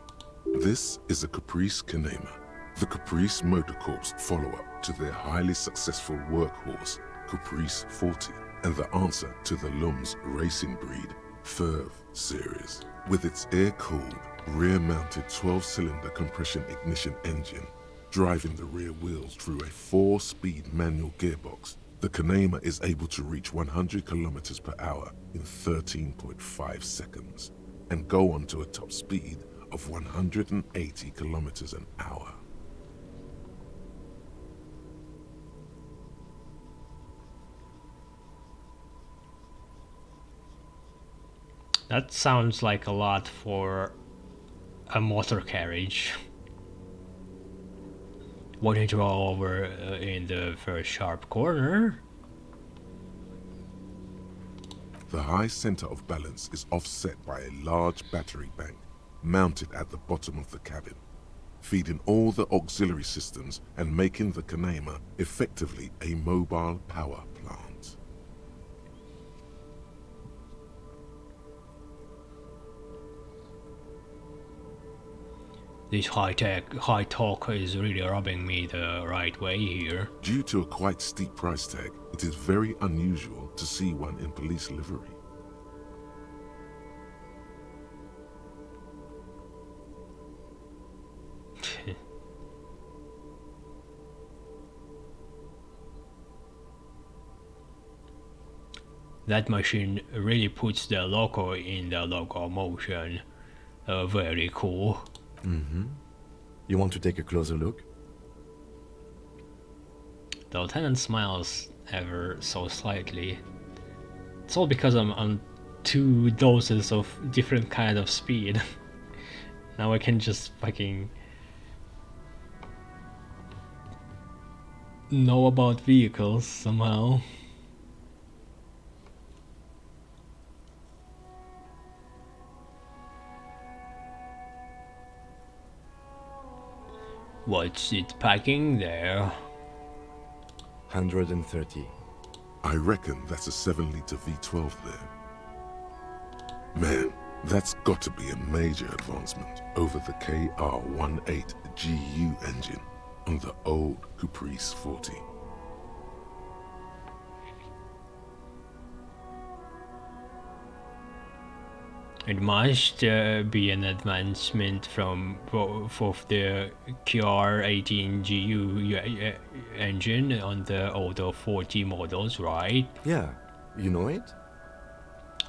This is a Caprice Kanema, the Caprice Motor Corps follow-up to their highly successful workhorse, Caprice 40, and the answer to the Lum's racing breed, Ferv series. With its air-cooled, rear-mounted 12-cylinder compression ignition engine, driving the rear wheels through a 4-speed manual gearbox, the Kanema is able to reach 100 kilometers per hour in 13.5 seconds, and go on to a top speed of 180 kilometers an hour. That sounds like a lot for a motor carriage. Won't it roll over in the first sharp corner? The high center of balance is offset by a large battery bank mounted at the bottom of the cabin, feeding all the auxiliary systems and making the Kanema effectively a mobile power plant. This high talk is really rubbing me the right way here. Due to a quite steep price tag, it is very unusual to see one in police livery. That machine really puts the loco in the locomotion. Very cool. Mm-hmm. You want to take a closer look? The lieutenant smiles ever so slightly. It's all because I'm on 2 doses of different kind of speed. Now I can just fucking know about vehicles somehow. What's it packing there? 130. I reckon that's a 7-liter V12 there. Man, that's got to be a major advancement over the KR-18 GU engine on the old Caprice 40. It must be an advancement from of the KR-18 GU engine on the older 40 models, right? Yeah, you know it?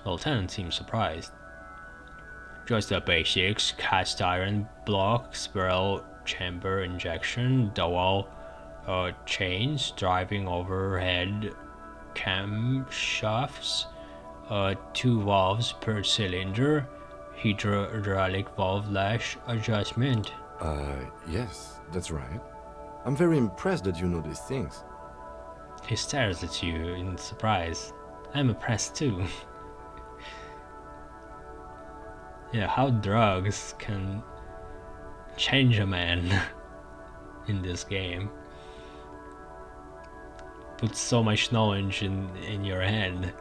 The lieutenant seems surprised. Just the basics: cast iron block, spiral chamber injection, dual chains, driving overhead camshafts, 2 valves per cylinder, hydraulic valve lash adjustment. Yes, that's right. I'm very impressed that you know these things. He stares at you in surprise. I'm impressed too. Yeah, how drugs can change a man in this game. put so much knowledge in your head.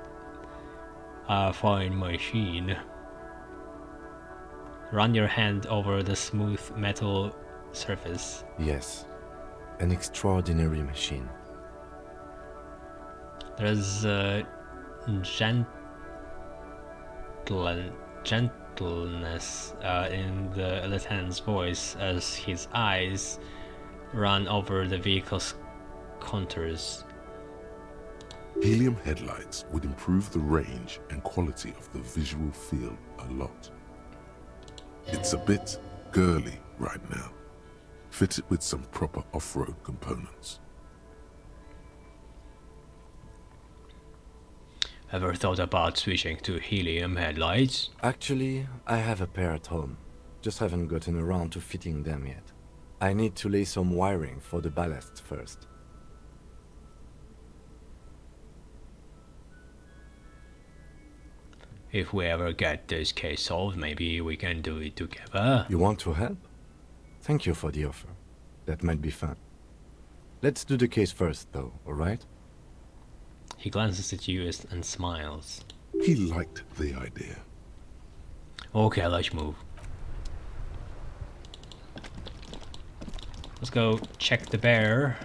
A fine machine. Run your hand over the smooth metal surface. Yes, an extraordinary machine. There's gentleness in the lieutenant's voice as his eyes run over the vehicle's contours. Helium headlights would improve the range and quality of the visual field a lot. It's a bit girly right now. Fit it with some proper off-road components. Ever thought about switching to helium headlights? Actually, I have a pair at home. Just haven't gotten around to fitting them yet. I need to lay some wiring for the ballast first. If we ever get this case solved, maybe we can do it together. You want to help? Thank you for the offer. That might be fun. Let's do the case first, though, alright? He glances at you and smiles. He liked the idea. Okay, let's move. Let's go check the bear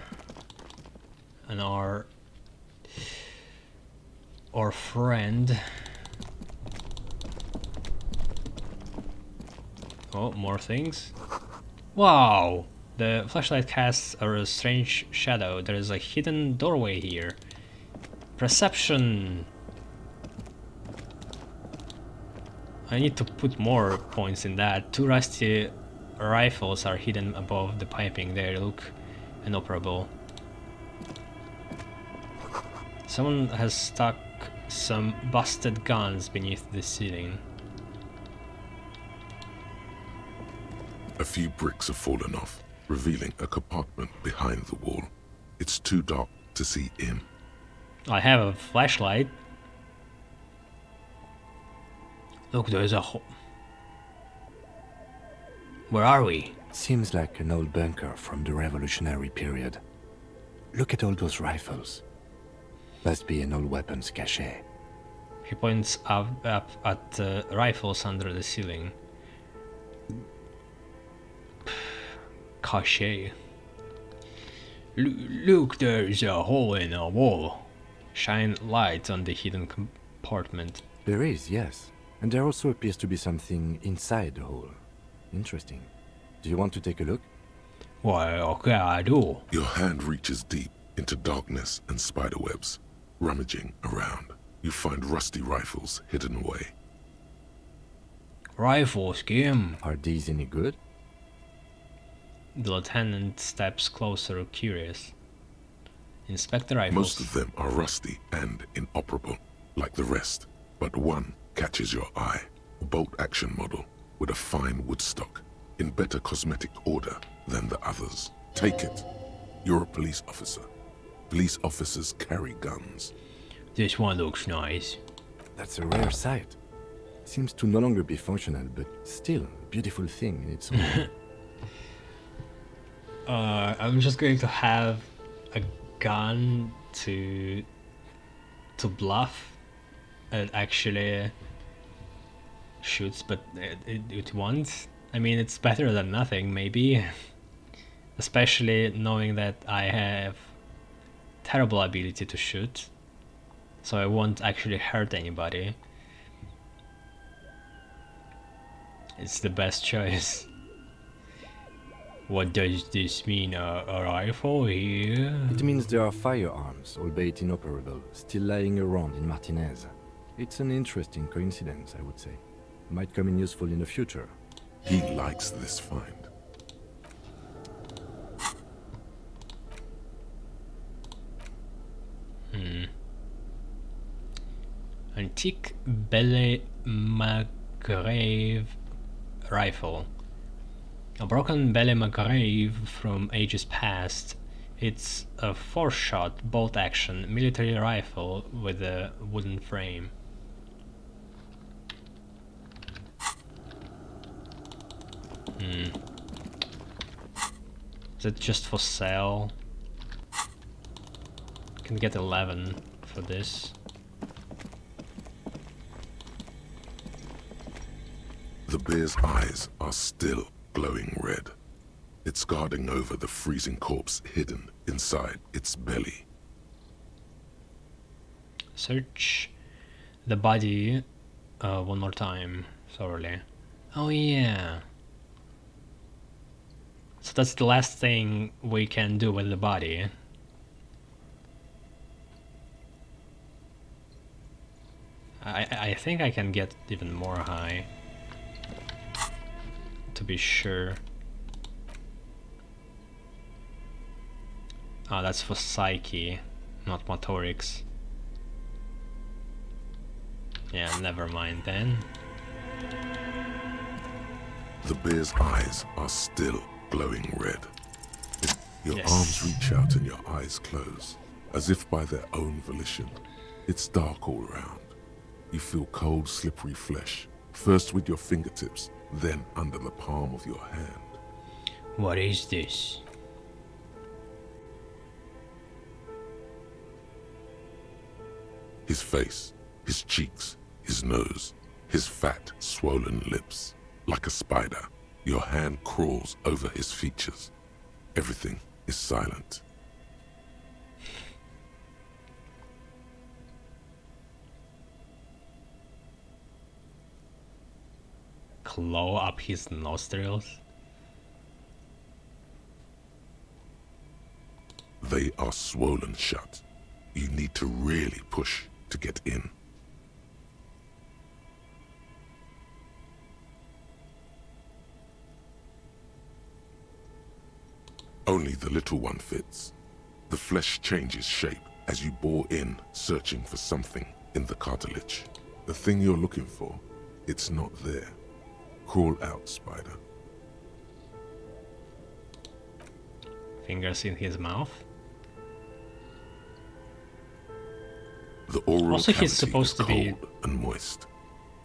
and our friend. Oh, more things. Wow! The flashlight casts a strange shadow. There is a hidden doorway here. Perception! I need to put more points in that. 2 rusty rifles are hidden above the piping. They look inoperable. Someone has stuck some busted guns beneath the ceiling. A few bricks have fallen off, revealing a compartment behind the wall. It's too dark to see in. I have a flashlight. Look, there's a hole. Where are we? Seems like an old bunker from the revolutionary period. Look at all those rifles. Must be an old weapons cache. He points up at rifles under the ceiling. Cache. Look, there's a hole in a wall. Shine light on the hidden compartment. There is, yes. And there also appears to be something inside the hole. Interesting. Do you want to take a look? Why, okay, I do. Your hand reaches deep into darkness and spiderwebs. Rummaging around, you find rusty rifles hidden away. Rifles, Kim. Are these any good? The lieutenant steps closer, curious. Inspect the rifles. Most of them are rusty and inoperable, like the rest, but one catches your eye. A bolt-action model with a fine woodstock, in better cosmetic order than the others. Take it. You're a police officer. Police officers carry guns. This one looks nice. That's a rare sight. Seems to no longer be functional, but still a beautiful thing in its own. I'm just going to have a gun to bluff. It actually shoots, but it won't. I mean, it's better than nothing, maybe. Especially knowing that I have terrible ability to shoot, so I won't actually hurt anybody. It's the best choice. What does this mean? A rifle here? It means there are firearms, albeit inoperable, still lying around in Martinez. It's an interesting coincidence, I would say. Might come in useful in the future. He likes this find. Antique Belle Magrave rifle. A broken Belle Magrave from ages past. It's a 4-shot bolt-action military rifle with a wooden frame. Is it just for sale? can get 11 for this. The bear's eyes are still glowing red. It's guarding over the freezing corpse hidden inside its belly. Search the body one more time, thoroughly. Oh yeah. So that's the last thing we can do with the body. I think I can get even more high, to be sure. Oh, that's for psyche, not motorics. Yeah, never mind then. The bear's eyes are still glowing red. Your Yes. arms reach out and your eyes close, as if by their own volition. It's dark all around. You feel cold, slippery flesh, first with your fingertips, then under the palm of your hand. What is this? His face, his cheeks, his nose, his fat, swollen lips. Like a spider, your hand crawls over his features. Everything is silent. Claw up his nostrils? They are swollen shut. You need to really push to get in. Only the little one fits. The flesh changes shape as you bore in, searching for something in the cartilage. The thing you're looking for, it's not there. Crawl out, spider. Fingers in his mouth? The oral Also, cavity he's supposed is to be cold and moist.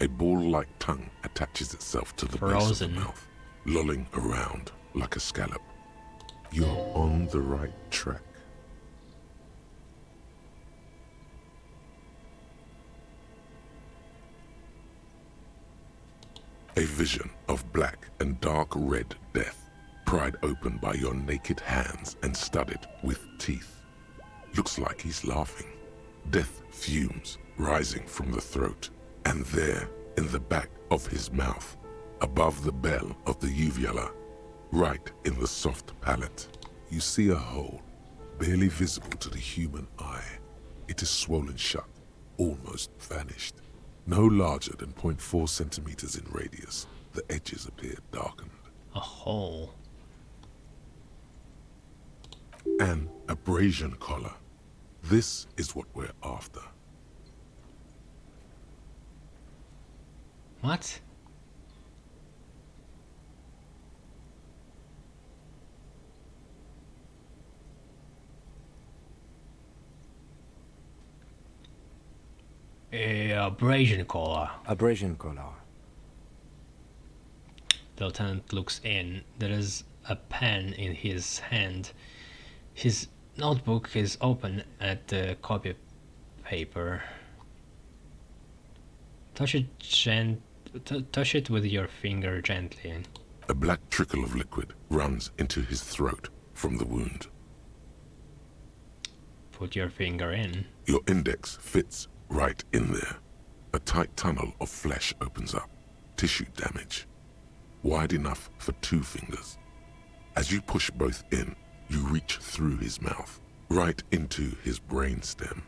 A ball-like tongue attaches itself to the base of frozen. the mouth, lolling around like a scallop. You're on the right track. A vision of black and dark red death, pried open by your naked hands and studded with teeth. Looks like he's laughing. Death fumes rising from the throat, and there, in the back of his mouth, above the bell of the uvula, right in the soft palate, you see a hole, barely visible to the human eye. It is swollen shut, almost vanished. No larger than 0.4 centimeters in radius, the edges appear darkened. A hole. An abrasion collar. This is what we're after. What? Abrasion collar. Abrasion collar. The lieutenant looks in. There is a pen in his hand. His notebook is open at the copy paper. Touch it with your finger gently. A black trickle of liquid runs into his throat from the wound. Put your finger in. Your index fits right in there. A tight tunnel of flesh opens up. Tissue damage. Wide enough for 2 fingers. As you push both in, you reach through his mouth, right into his brainstem.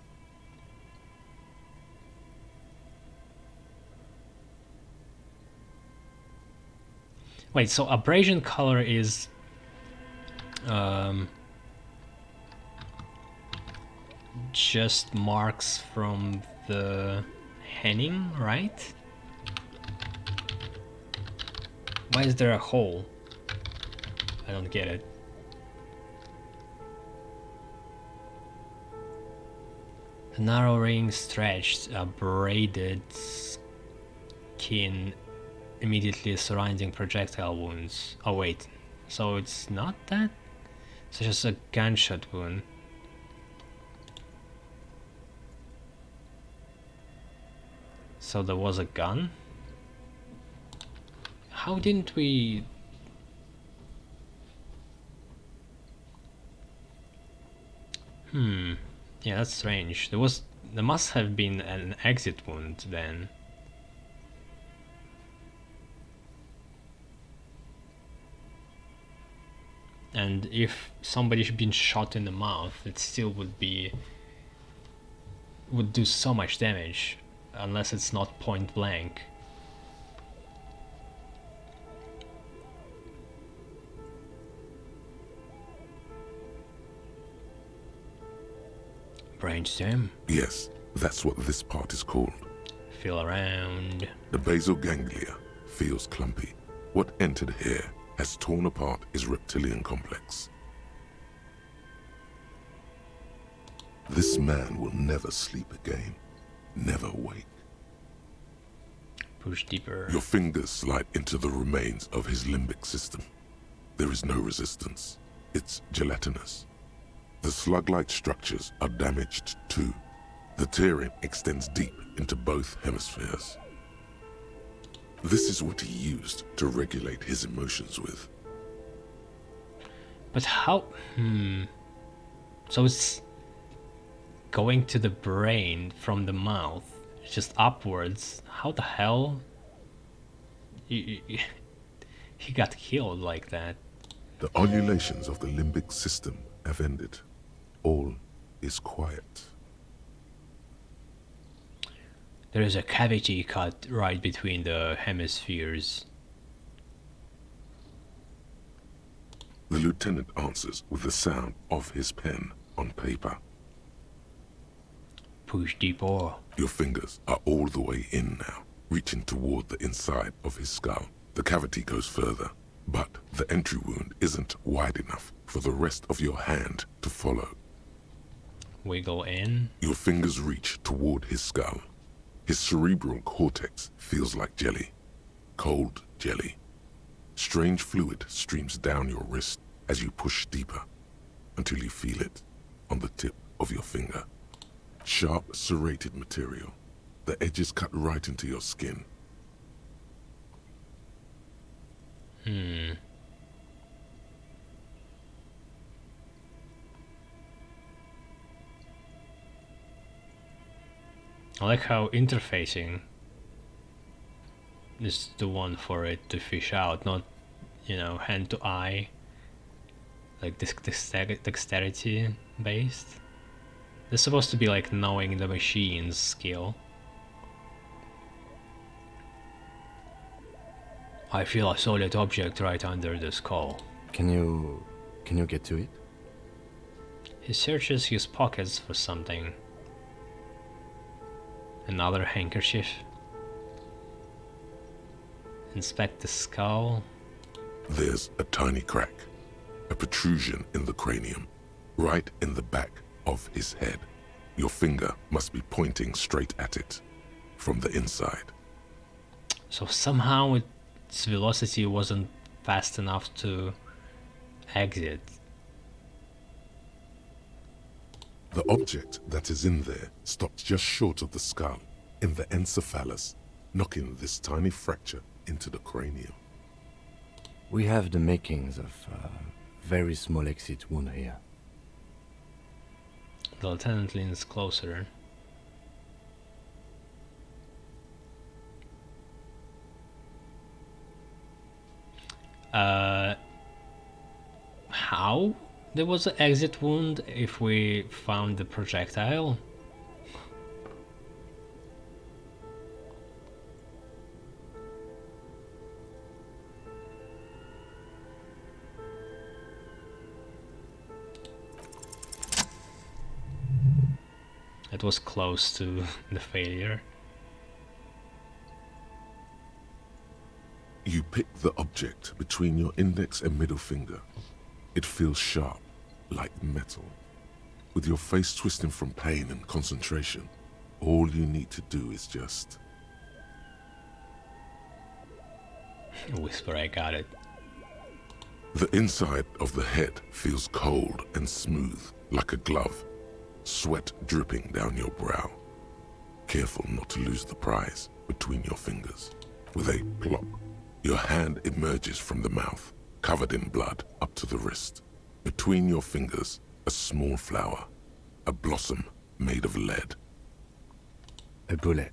Wait, so abrasion color is just marks from the henning, right? Why is there a hole? I don't get it. A narrow ring stretched, a braided skin immediately surrounding projectile wounds. Oh wait, so it's not that? It's just a gunshot wound. So there was a gun? How didn't we... Yeah, that's strange. There must have been an exit wound then. And if somebody's been shot in the mouth, it still would do so much damage, unless it's not point blank. Brainstem? Yes, that's what this part is called. Feel around. The basal ganglia feels clumpy. What entered here has torn apart his reptilian complex. This man will never sleep again. Never wake. Push deeper. Your fingers slide into the remains of his limbic system. There is no resistance. It's gelatinous. The slug-like structures are damaged too. The tearing extends deep into both hemispheres. This is what he used to regulate his emotions with. But how... So it's going to the brain from the mouth, just upwards. How the hell... He got killed like that. The ululations of the limbic system have ended. All is quiet. There is a cavity cut right between the hemispheres. The lieutenant answers with the sound of his pen on paper. Push deeper. Your fingers are all the way in now, reaching toward the inside of his skull. The cavity goes further, but the entry wound isn't wide enough for the rest of your hand to follow. Wiggle in. Your fingers reach toward his skull. His cerebral cortex feels like jelly. Cold jelly. Strange fluid streams down your wrist as you push deeper until you feel it on the tip of your finger. Sharp, serrated material. The edges cut right into your skin. I like how interfacing is the one for it to fish out, not, hand to eye, like this dexterity based. They're supposed to be like knowing the machine's skill. I feel a solid object right under the skull. Can you get to it? He searches his pockets for something. Another handkerchief. Inspect the skull. There's a tiny crack, a protrusion in the cranium, right in the back of his head. Your finger must be pointing straight at it from the inside. So somehow its velocity wasn't fast enough to exit. The object that is in there stops just short of the skull, in the encephalus, knocking this tiny fracture into the cranium. We have the makings of a very small exit wound here. The lieutenant leans closer. How there was an exit wound if we found the projectile? It was close to the failure. You pick the object between your index and middle finger. It feels sharp, like metal. With your face twisting from pain and concentration, all you need to do is just... Whisper, I got it. The inside of the head feels cold and smooth, like a glove. Sweat dripping down your brow. Careful not to lose the prize. between your fingers. With a plop, your hand emerges from the mouth, covered in blood up to the wrist. Between your fingers, a small flower, a blossom made of lead. A bullet.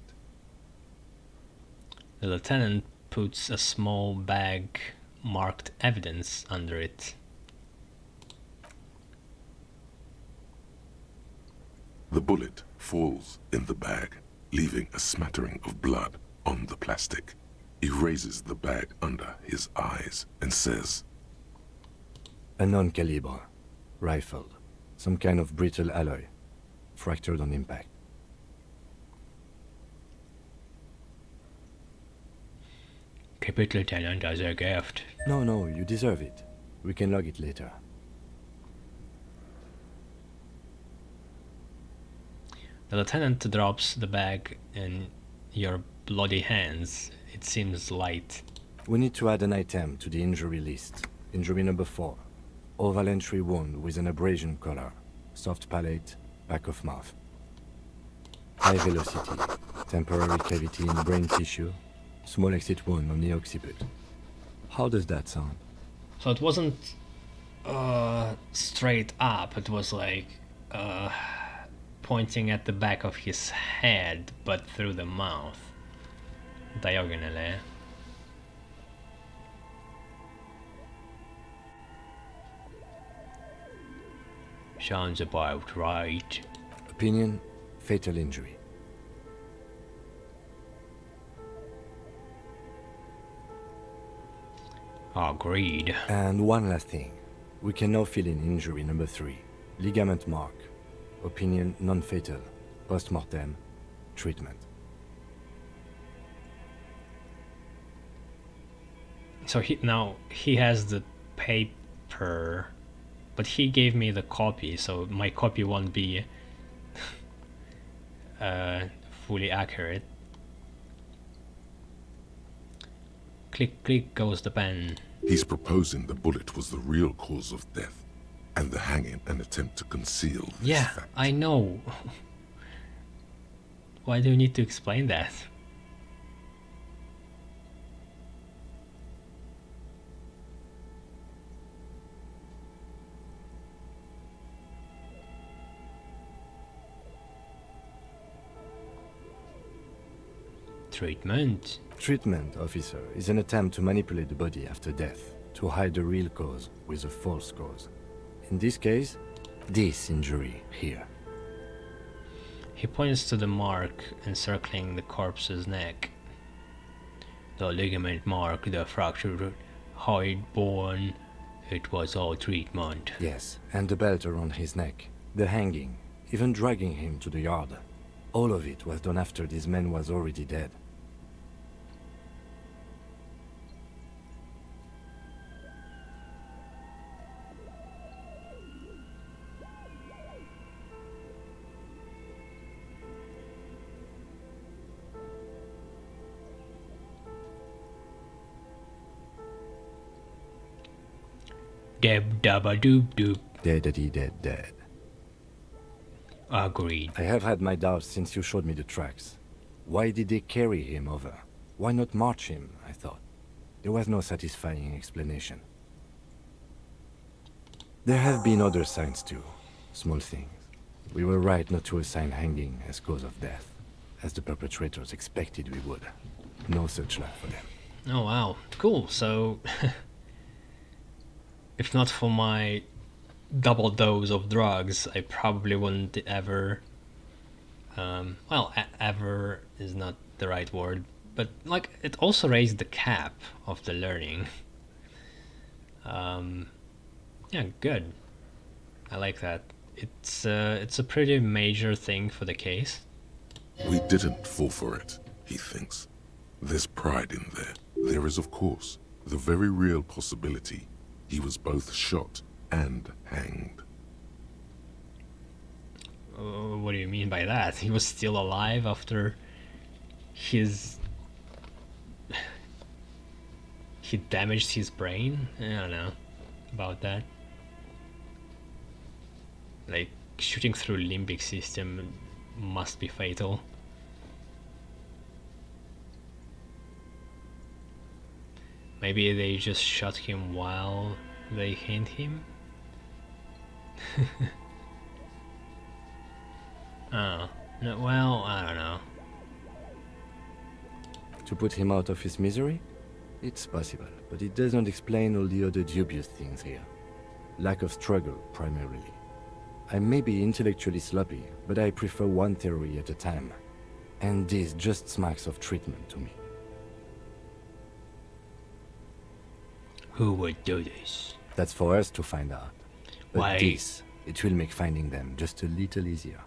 The lieutenant puts a small bag marked evidence under it. The bullet falls in the bag, leaving a smattering of blood on the plastic. He raises the bag under his eyes and says, A non-caliber. Rifle. Some kind of brittle alloy. Fractured on impact. Keep it, Lieutenant, as a gift. No, you deserve it. We can log it later. The lieutenant drops the bag in your bloody hands. It seems light. We need to add an item to the injury list. Injury number 4. Oval entry wound with an abrasion color. Soft palate, back of mouth. High velocity. Temporary cavity in brain tissue. Small exit wound on the occiput. How does that sound? So it wasn't straight up, it was like pointing at the back of his head, but through the mouth. Diagonally. Sounds about right. Opinion, fatal injury. Agreed. And one last thing. We can now fill in injury number 3. Ligament mark. Opinion non-fatal. Post-mortem. Treatment. So he has the paper, but he gave me the copy, so my copy won't be fully accurate. Click, click goes the pen. He's proposing the bullet was the real cause of death, and the hanging an attempt to conceal this Yeah, fact. I know. Why do you need to explain that? Treatment. Treatment, officer, is an attempt to manipulate the body after death, to hide the real cause with a false cause. In this case, this injury here. He points to the mark encircling the corpse's neck. The ligament mark, the fractured hide bone, it was all treatment. Yes, and the belt around his neck, the hanging, even dragging him to the yard. All of it was done after this man was already dead. Deb dabba doop doop. Deadity dead. Agreed. I have had my doubts since you showed me the tracks. Why did they carry him over? Why not march him, I thought. There was no satisfying explanation. There have been other signs too. Small things. We were right not to assign hanging as cause of death, as the perpetrators expected we would. No such luck for them. Oh wow, cool. So, if not for my double dose of drugs, I probably wouldn't ever, ever is not the right word, but like it also raised the cap of the learning. Yeah, good. I like that. It's a pretty major thing for the case. We didn't fall for it, he thinks. There's pride in there. There is, of course, the very real possibility he was both shot and hanged. What do you mean by that? He was still alive after he damaged his brain? I don't know about that. Like, shooting through limbic system must be fatal. Maybe they just shot him while they hit him? Oh, no, well, I don't know. To put him out of his misery? It's possible, but it does not explain all the other dubious things here. Lack of struggle, primarily. I may be intellectually sloppy, but I prefer one theory at a time. And this just smacks of treatment to me. Who would do this? That's for us to find out. But Why? this, it will make finding them just a little easier.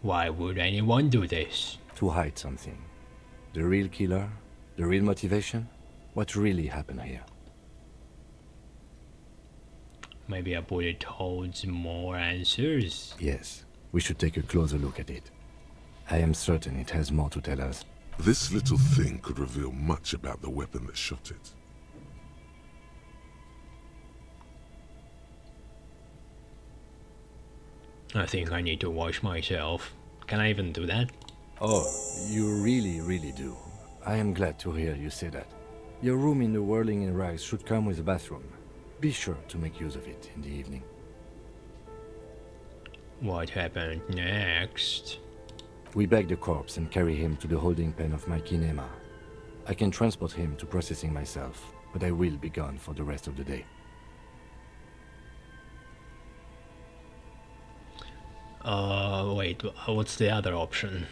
Why would anyone do this? To hide something. The real killer? The real motivation? What really happened here? Maybe a bullet holds more answers. Yes, we should take a closer look at it. I am certain it has more to tell us. This little thing could reveal much about the weapon that shot it. I think I need to wash myself. Can I even do that? Oh, you really do. I am glad to hear you say that. Your room in the Whirling in Rags should come with a bathroom. Be sure to make use of it in the evening. What happened next? We bag the corpse and carry him to the holding pen of my kinema. I can transport him to processing myself, but I will be gone for the rest of the day. Wait, what's the other option?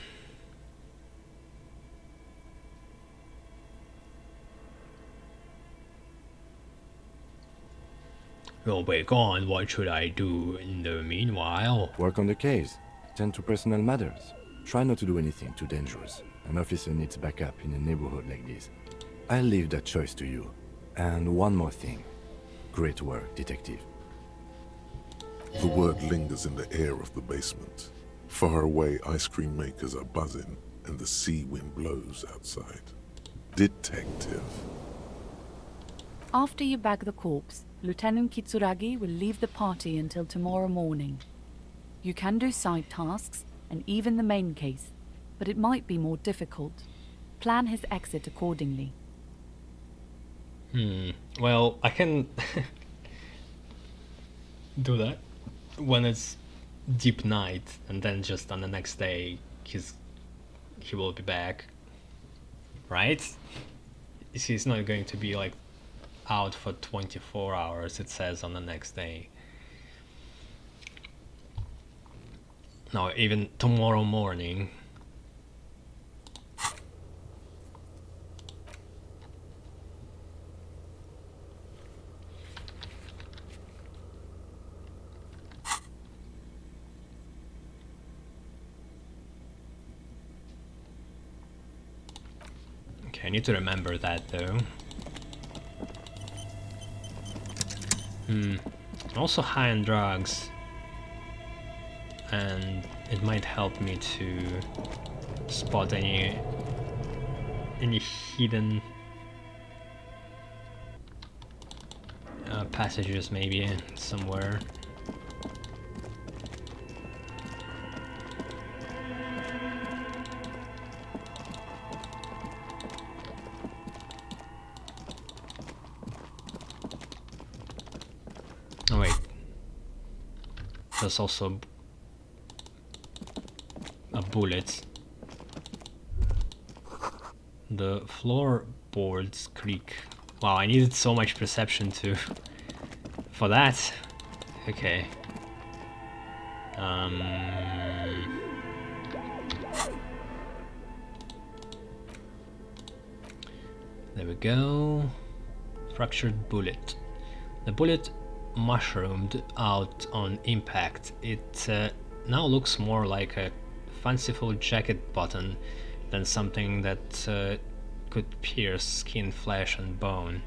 You'll be gone, what should I do in the meanwhile? Work on the case. Tend to personal matters. Try not to do anything too dangerous. An officer needs backup in a neighborhood like this. I'll leave that choice to you. And one more thing. Great work, detective. The word lingers in the air of the basement. Far away, ice cream makers are buzzing, and the sea wind blows outside. Detective. After you bag the corpse, Lieutenant Kitsuragi will leave the party until tomorrow morning. You can do side tasks, and even the main case, but it might be more difficult. Plan his exit accordingly. Well, I can do that when it's deep night, and then just on the next day he will be back, right? He's not going to be like out for 24 hours, it says on the next day. No, even tomorrow morning. Okay, I need to remember that though. Also high on drugs, and it might help me to spot any hidden passages maybe somewhere. Oh wait, there's also a bullet. The floorboards creak. Wow, I needed so much perception for that. Okay. There we go. Fractured bullet. The bullet mushroomed out on impact. It now looks more like a fanciful jacket button than something that could pierce skin, flesh and bone.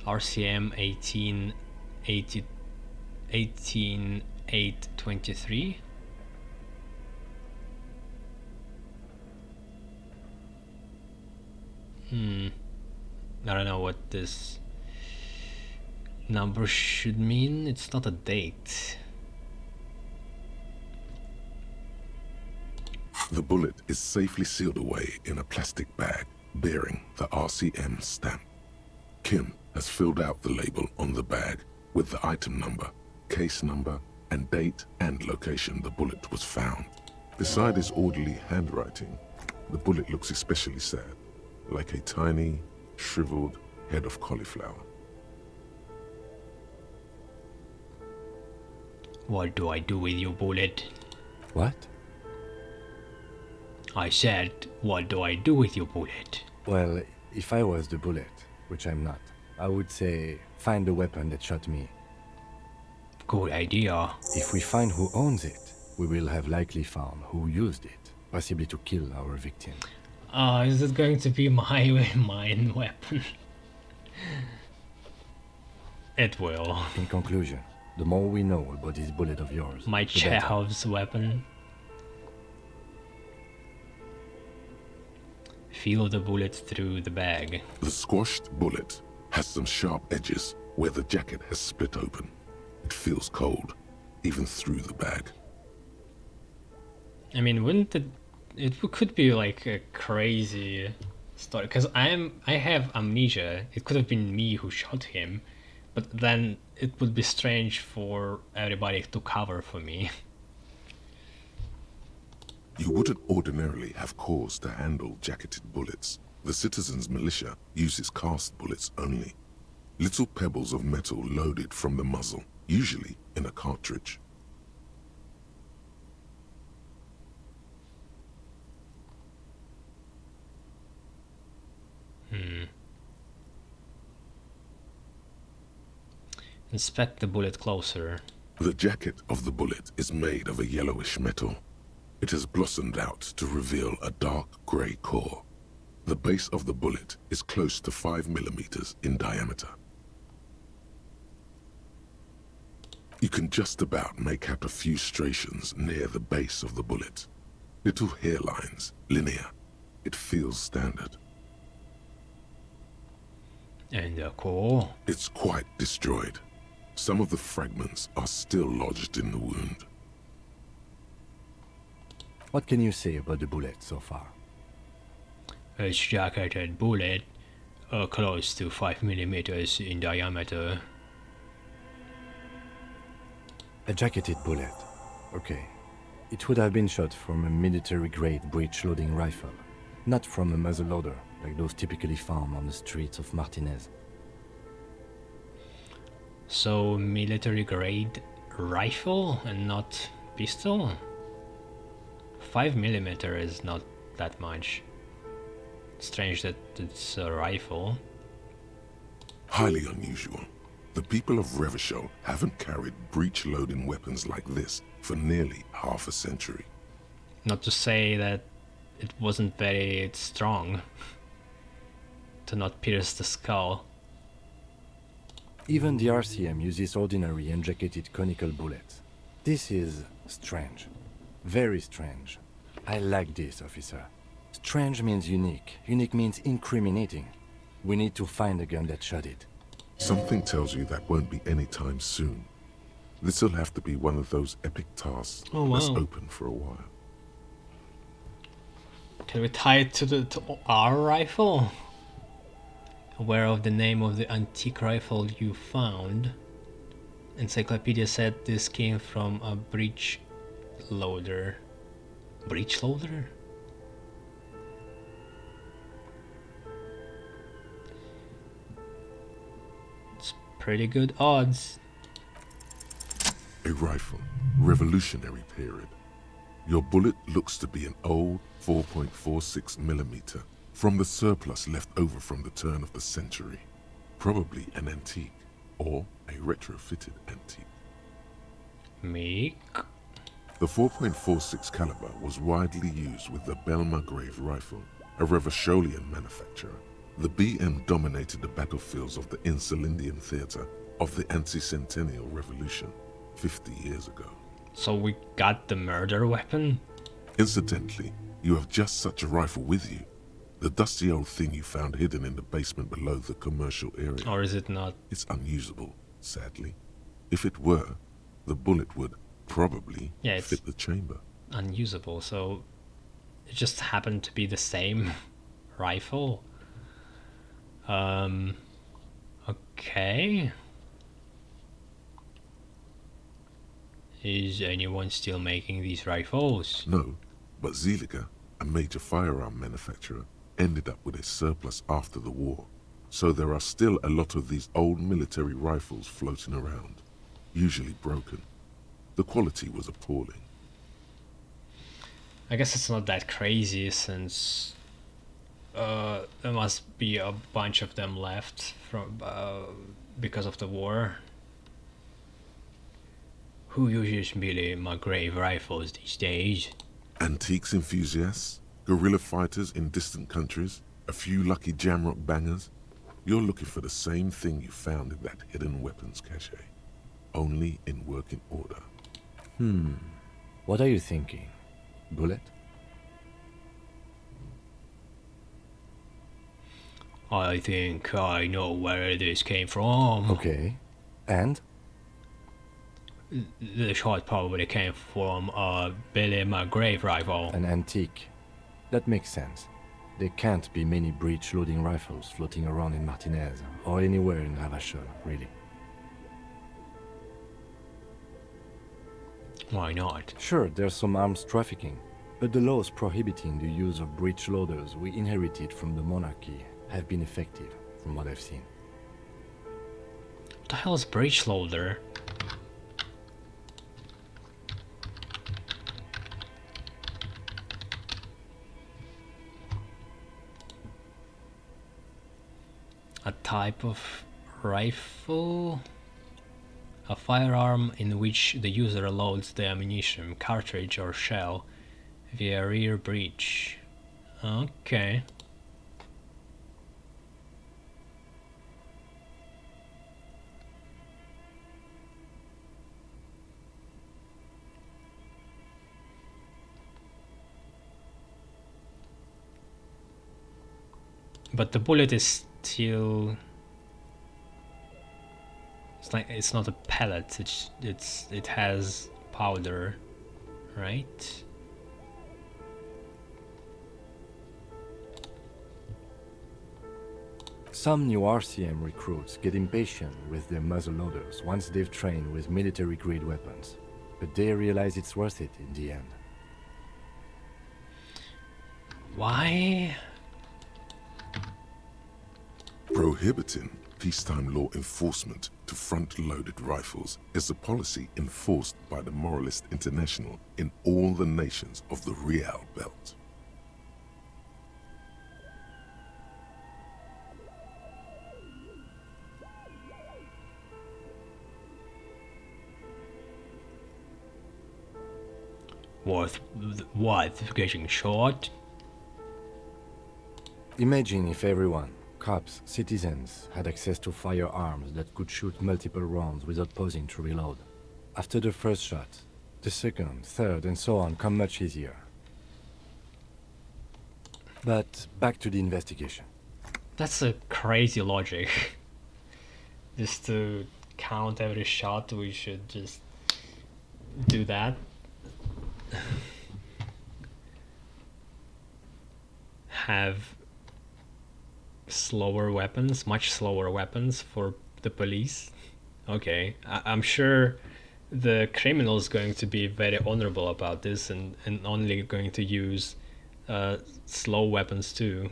RCM 18823. I don't know what this number should mean. It's not a date. The bullet is safely sealed away in a plastic bag. bearing the RCM stamp. Kim has filled out the label on the bag with the item number, case number, and date and location the bullet was found. Beside his orderly handwriting, the bullet looks especially sad, like a tiny, shriveled head of cauliflower. What do I do with your bullet? What? I said, what do I do with your bullet? Well, if I was the bullet, which I'm not, I would say find the weapon that shot me. Good idea. If we find who owns it, we will have likely found who used it, possibly to kill our victim. Is it going to be my mine weapon? It will. In conclusion, the more we know about this bullet of yours, My the better. Chekhov's weapon. Feel the bullet through the bag. The squashed bullet has some sharp edges where the jacket has split open. It feels cold, even through the bag. I mean, wouldn't it could be like a crazy story, because I have amnesia. It could have been me who shot him, but then it would be strange for everybody to cover for me. You wouldn't ordinarily have cause to handle jacketed bullets. The citizens' militia uses cast bullets only. Little pebbles of metal loaded from the muzzle, usually in a cartridge. Inspect the bullet closer. The jacket of the bullet is made of a yellowish metal. It has blossomed out to reveal a dark grey core. The base of the bullet is close to 5 millimeters in diameter. You can just about make out a few striations near the base of the bullet. Little hairlines, linear. It feels standard. And the core? It's quite destroyed. Some of the fragments are still lodged in the wound. What can you say about the bullet so far? A jacketed bullet, close to 5 millimeters in diameter. A jacketed bullet. Okay. It would have been shot from a military-grade breech-loading rifle, not from a muzzleloader, like those typically found on the streets of Martinez. So, military-grade rifle and not pistol? 5 millimeter is not that much. Strange that it's a rifle. Highly unusual. The people of Revachol haven't carried breech-loading weapons like this for nearly half a century. Not to say that it wasn't very strong to not pierce the skull. Even the RCM uses ordinary and jacketed conical bullets. This is strange. Very strange. I like this, officer. Strange means unique. Unique means incriminating. We need to find the gun that shot it. Something tells you that won't be anytime soon. This'll have to be one of those epic tasks that's open for a while. Can we tie it to our rifle? Aware of the name of the antique rifle you found. Encyclopedia said this came from a breech loader. Breech loader? It's pretty good odds. A rifle, Revolutionary period. Your bullet looks to be an old 4.46 millimeter from the surplus left over from the turn of the century. Probably an antique or a retrofitted antique. Meek. The 4.46 caliber was widely used with the Belmargrave rifle, a Revacholian manufacturer. The BM dominated the battlefields of the Insulindian theater of the anti-centennial revolution 50 years ago. So we got the murder weapon? Incidentally, you have just such a rifle with you. The dusty old thing you found hidden in the basement below the commercial area. Or is it not? It's unusable, sadly. If it were, the bullet would probably fit the chamber. Unusable, so it just happened to be the same rifle. Okay. Is anyone still making these rifles? No, but Zeliger, a major firearm manufacturer, ended up with a surplus after the war. So there are still a lot of these old military rifles floating around, usually broken. The quality was appalling. I guess it's not that crazy since there must be a bunch of them left from because of the war. Who uses Billy McGrave rifles these days? Antiques enthusiasts, guerrilla fighters in distant countries, a few lucky jamrock bangers. You're looking for the same thing you found in that hidden weapons cache, only in working order. What are you thinking? Bullet? I think I know where this came from. Okay. And? The shot probably came from a Billy McGrave rifle. An antique. That makes sense. There can't be many breech-loading rifles floating around in Martinez, or anywhere in Ravachol, really. Why not? Sure, there's some arms trafficking, but the laws prohibiting the use of breech loaders we inherited from the monarchy have been effective, from what I've seen. What the hell is breech loader? A type of rifle? A firearm in which the user loads the ammunition, cartridge or shell via rear breech. Okay. But the bullet is still... it's not a pellet, it has powder, right? Some new RCM recruits get impatient with their muzzleloaders once they've trained with military-grade weapons, but they realize it's worth it in the end. Why? Prohibiting peacetime law enforcement to front-loaded rifles is a policy enforced by the Moralist International in all the nations of the Real Belt. What? Getting shot? Imagine if everyone, cops, citizens, had access to firearms that could shoot multiple rounds without pausing to reload. After the first shot, the second, third, and so on come much easier. But back to the investigation. That's a crazy logic. Just to count every shot, we should just do that. Have slower weapons, much slower weapons for the police. Okay, I'm sure the criminal is going to be very honorable about this and only going to use slow weapons too.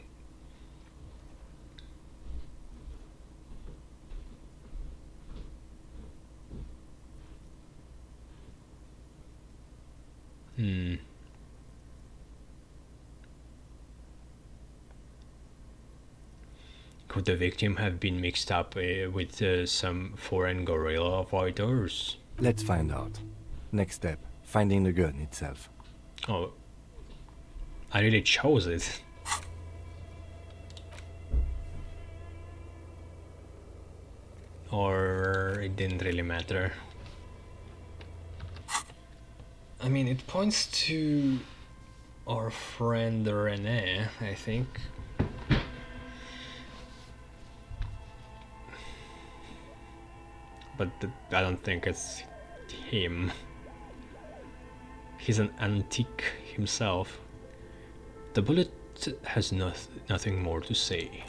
Could the victim have been mixed up with some foreign guerrilla fighters? Let's find out. Next step, finding the gun itself. Oh, I really chose it. Or it didn't really matter. I mean, it points to our friend René, I think. But I don't think it's him. He's an antique himself. The bullet has nothing more to say.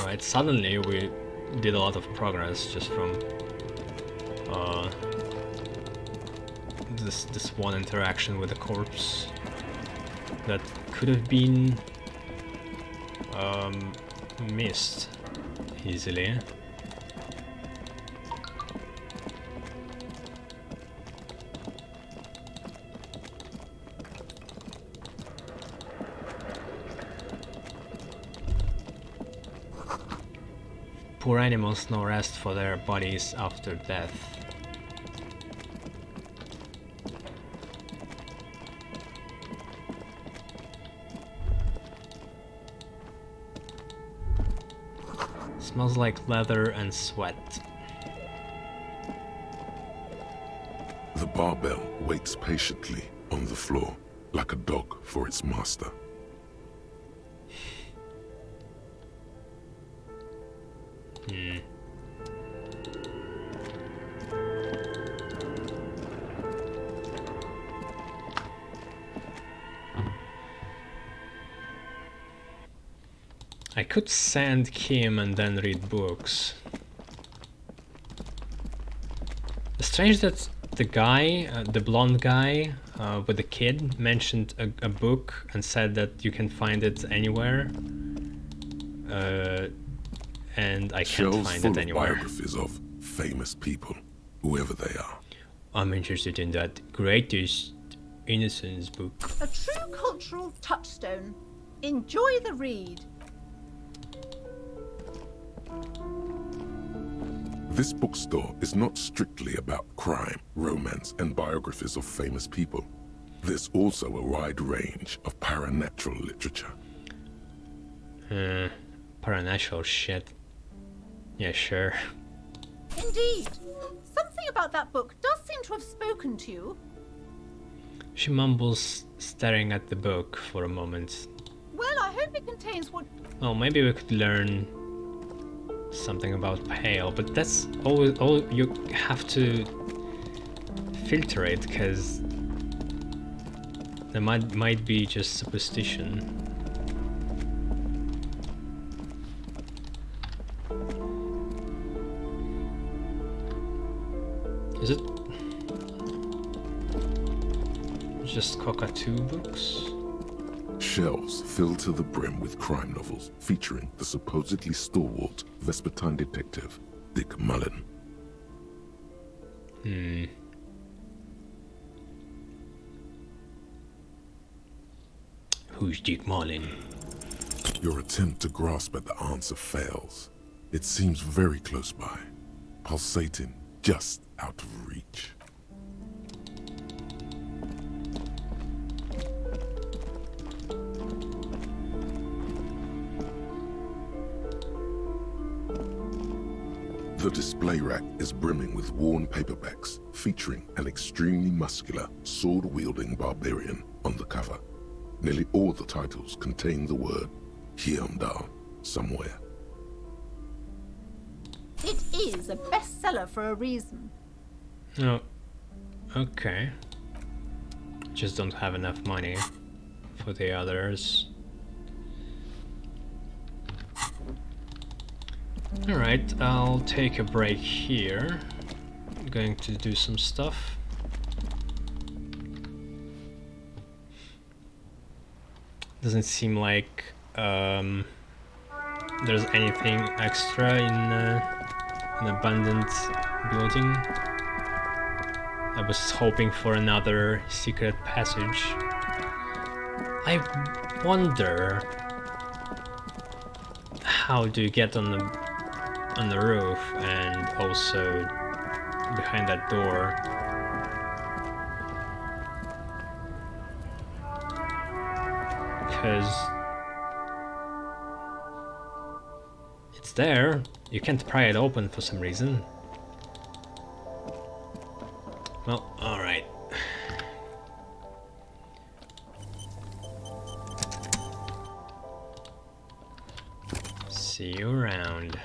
Right, suddenly we did a lot of progress just from this one interaction with the corpse that could have been missed easily. Poor animals, no rest for their bodies after death. Smells like leather and sweat. The barbell waits patiently on the floor, like a dog for its master. I could send Kim and then read books. Strange that the guy, the blonde guy with the kid, mentioned a book and said that you can find it anywhere. And I can't find it anywhere. Biographies of famous people, whoever they are. I'm interested in that Greatest Innocence book. A true cultural touchstone. Enjoy the read. This bookstore is not strictly about crime, romance, and biographies of famous people. There's also a wide range of paranatural literature. Paranatural shit. Yeah, sure. Indeed. Something about that book does seem to have spoken to you. She mumbles, staring at the book for a moment. Well, I hope it contains what... Well, maybe we could learn something about Pale, but that's all you have to filter it, because there might be just superstition. Is it just cockatoo books? Shelves filled to the brim with crime novels featuring the supposedly stalwart Vespertine detective, Dick Mullen. Who's Dick Mullen? Your attempt to grasp at the answer fails. It seems very close by, pulsating just out of reach. The display rack is brimming with worn paperbacks featuring an extremely muscular, sword-wielding barbarian on the cover. Nearly all the titles contain the word Hyundai somewhere. It is a bestseller for a reason. Oh, okay. Just don't have enough money for the others. Alright, I'll take a break here. I'm going to do some stuff. Doesn't seem like there's anything extra in an abandoned building. I was hoping for another secret passage. I wonder, how do you get on the roof and also behind that door? Because it's there. You can't pry it open for some reason. Well, alright. See you around.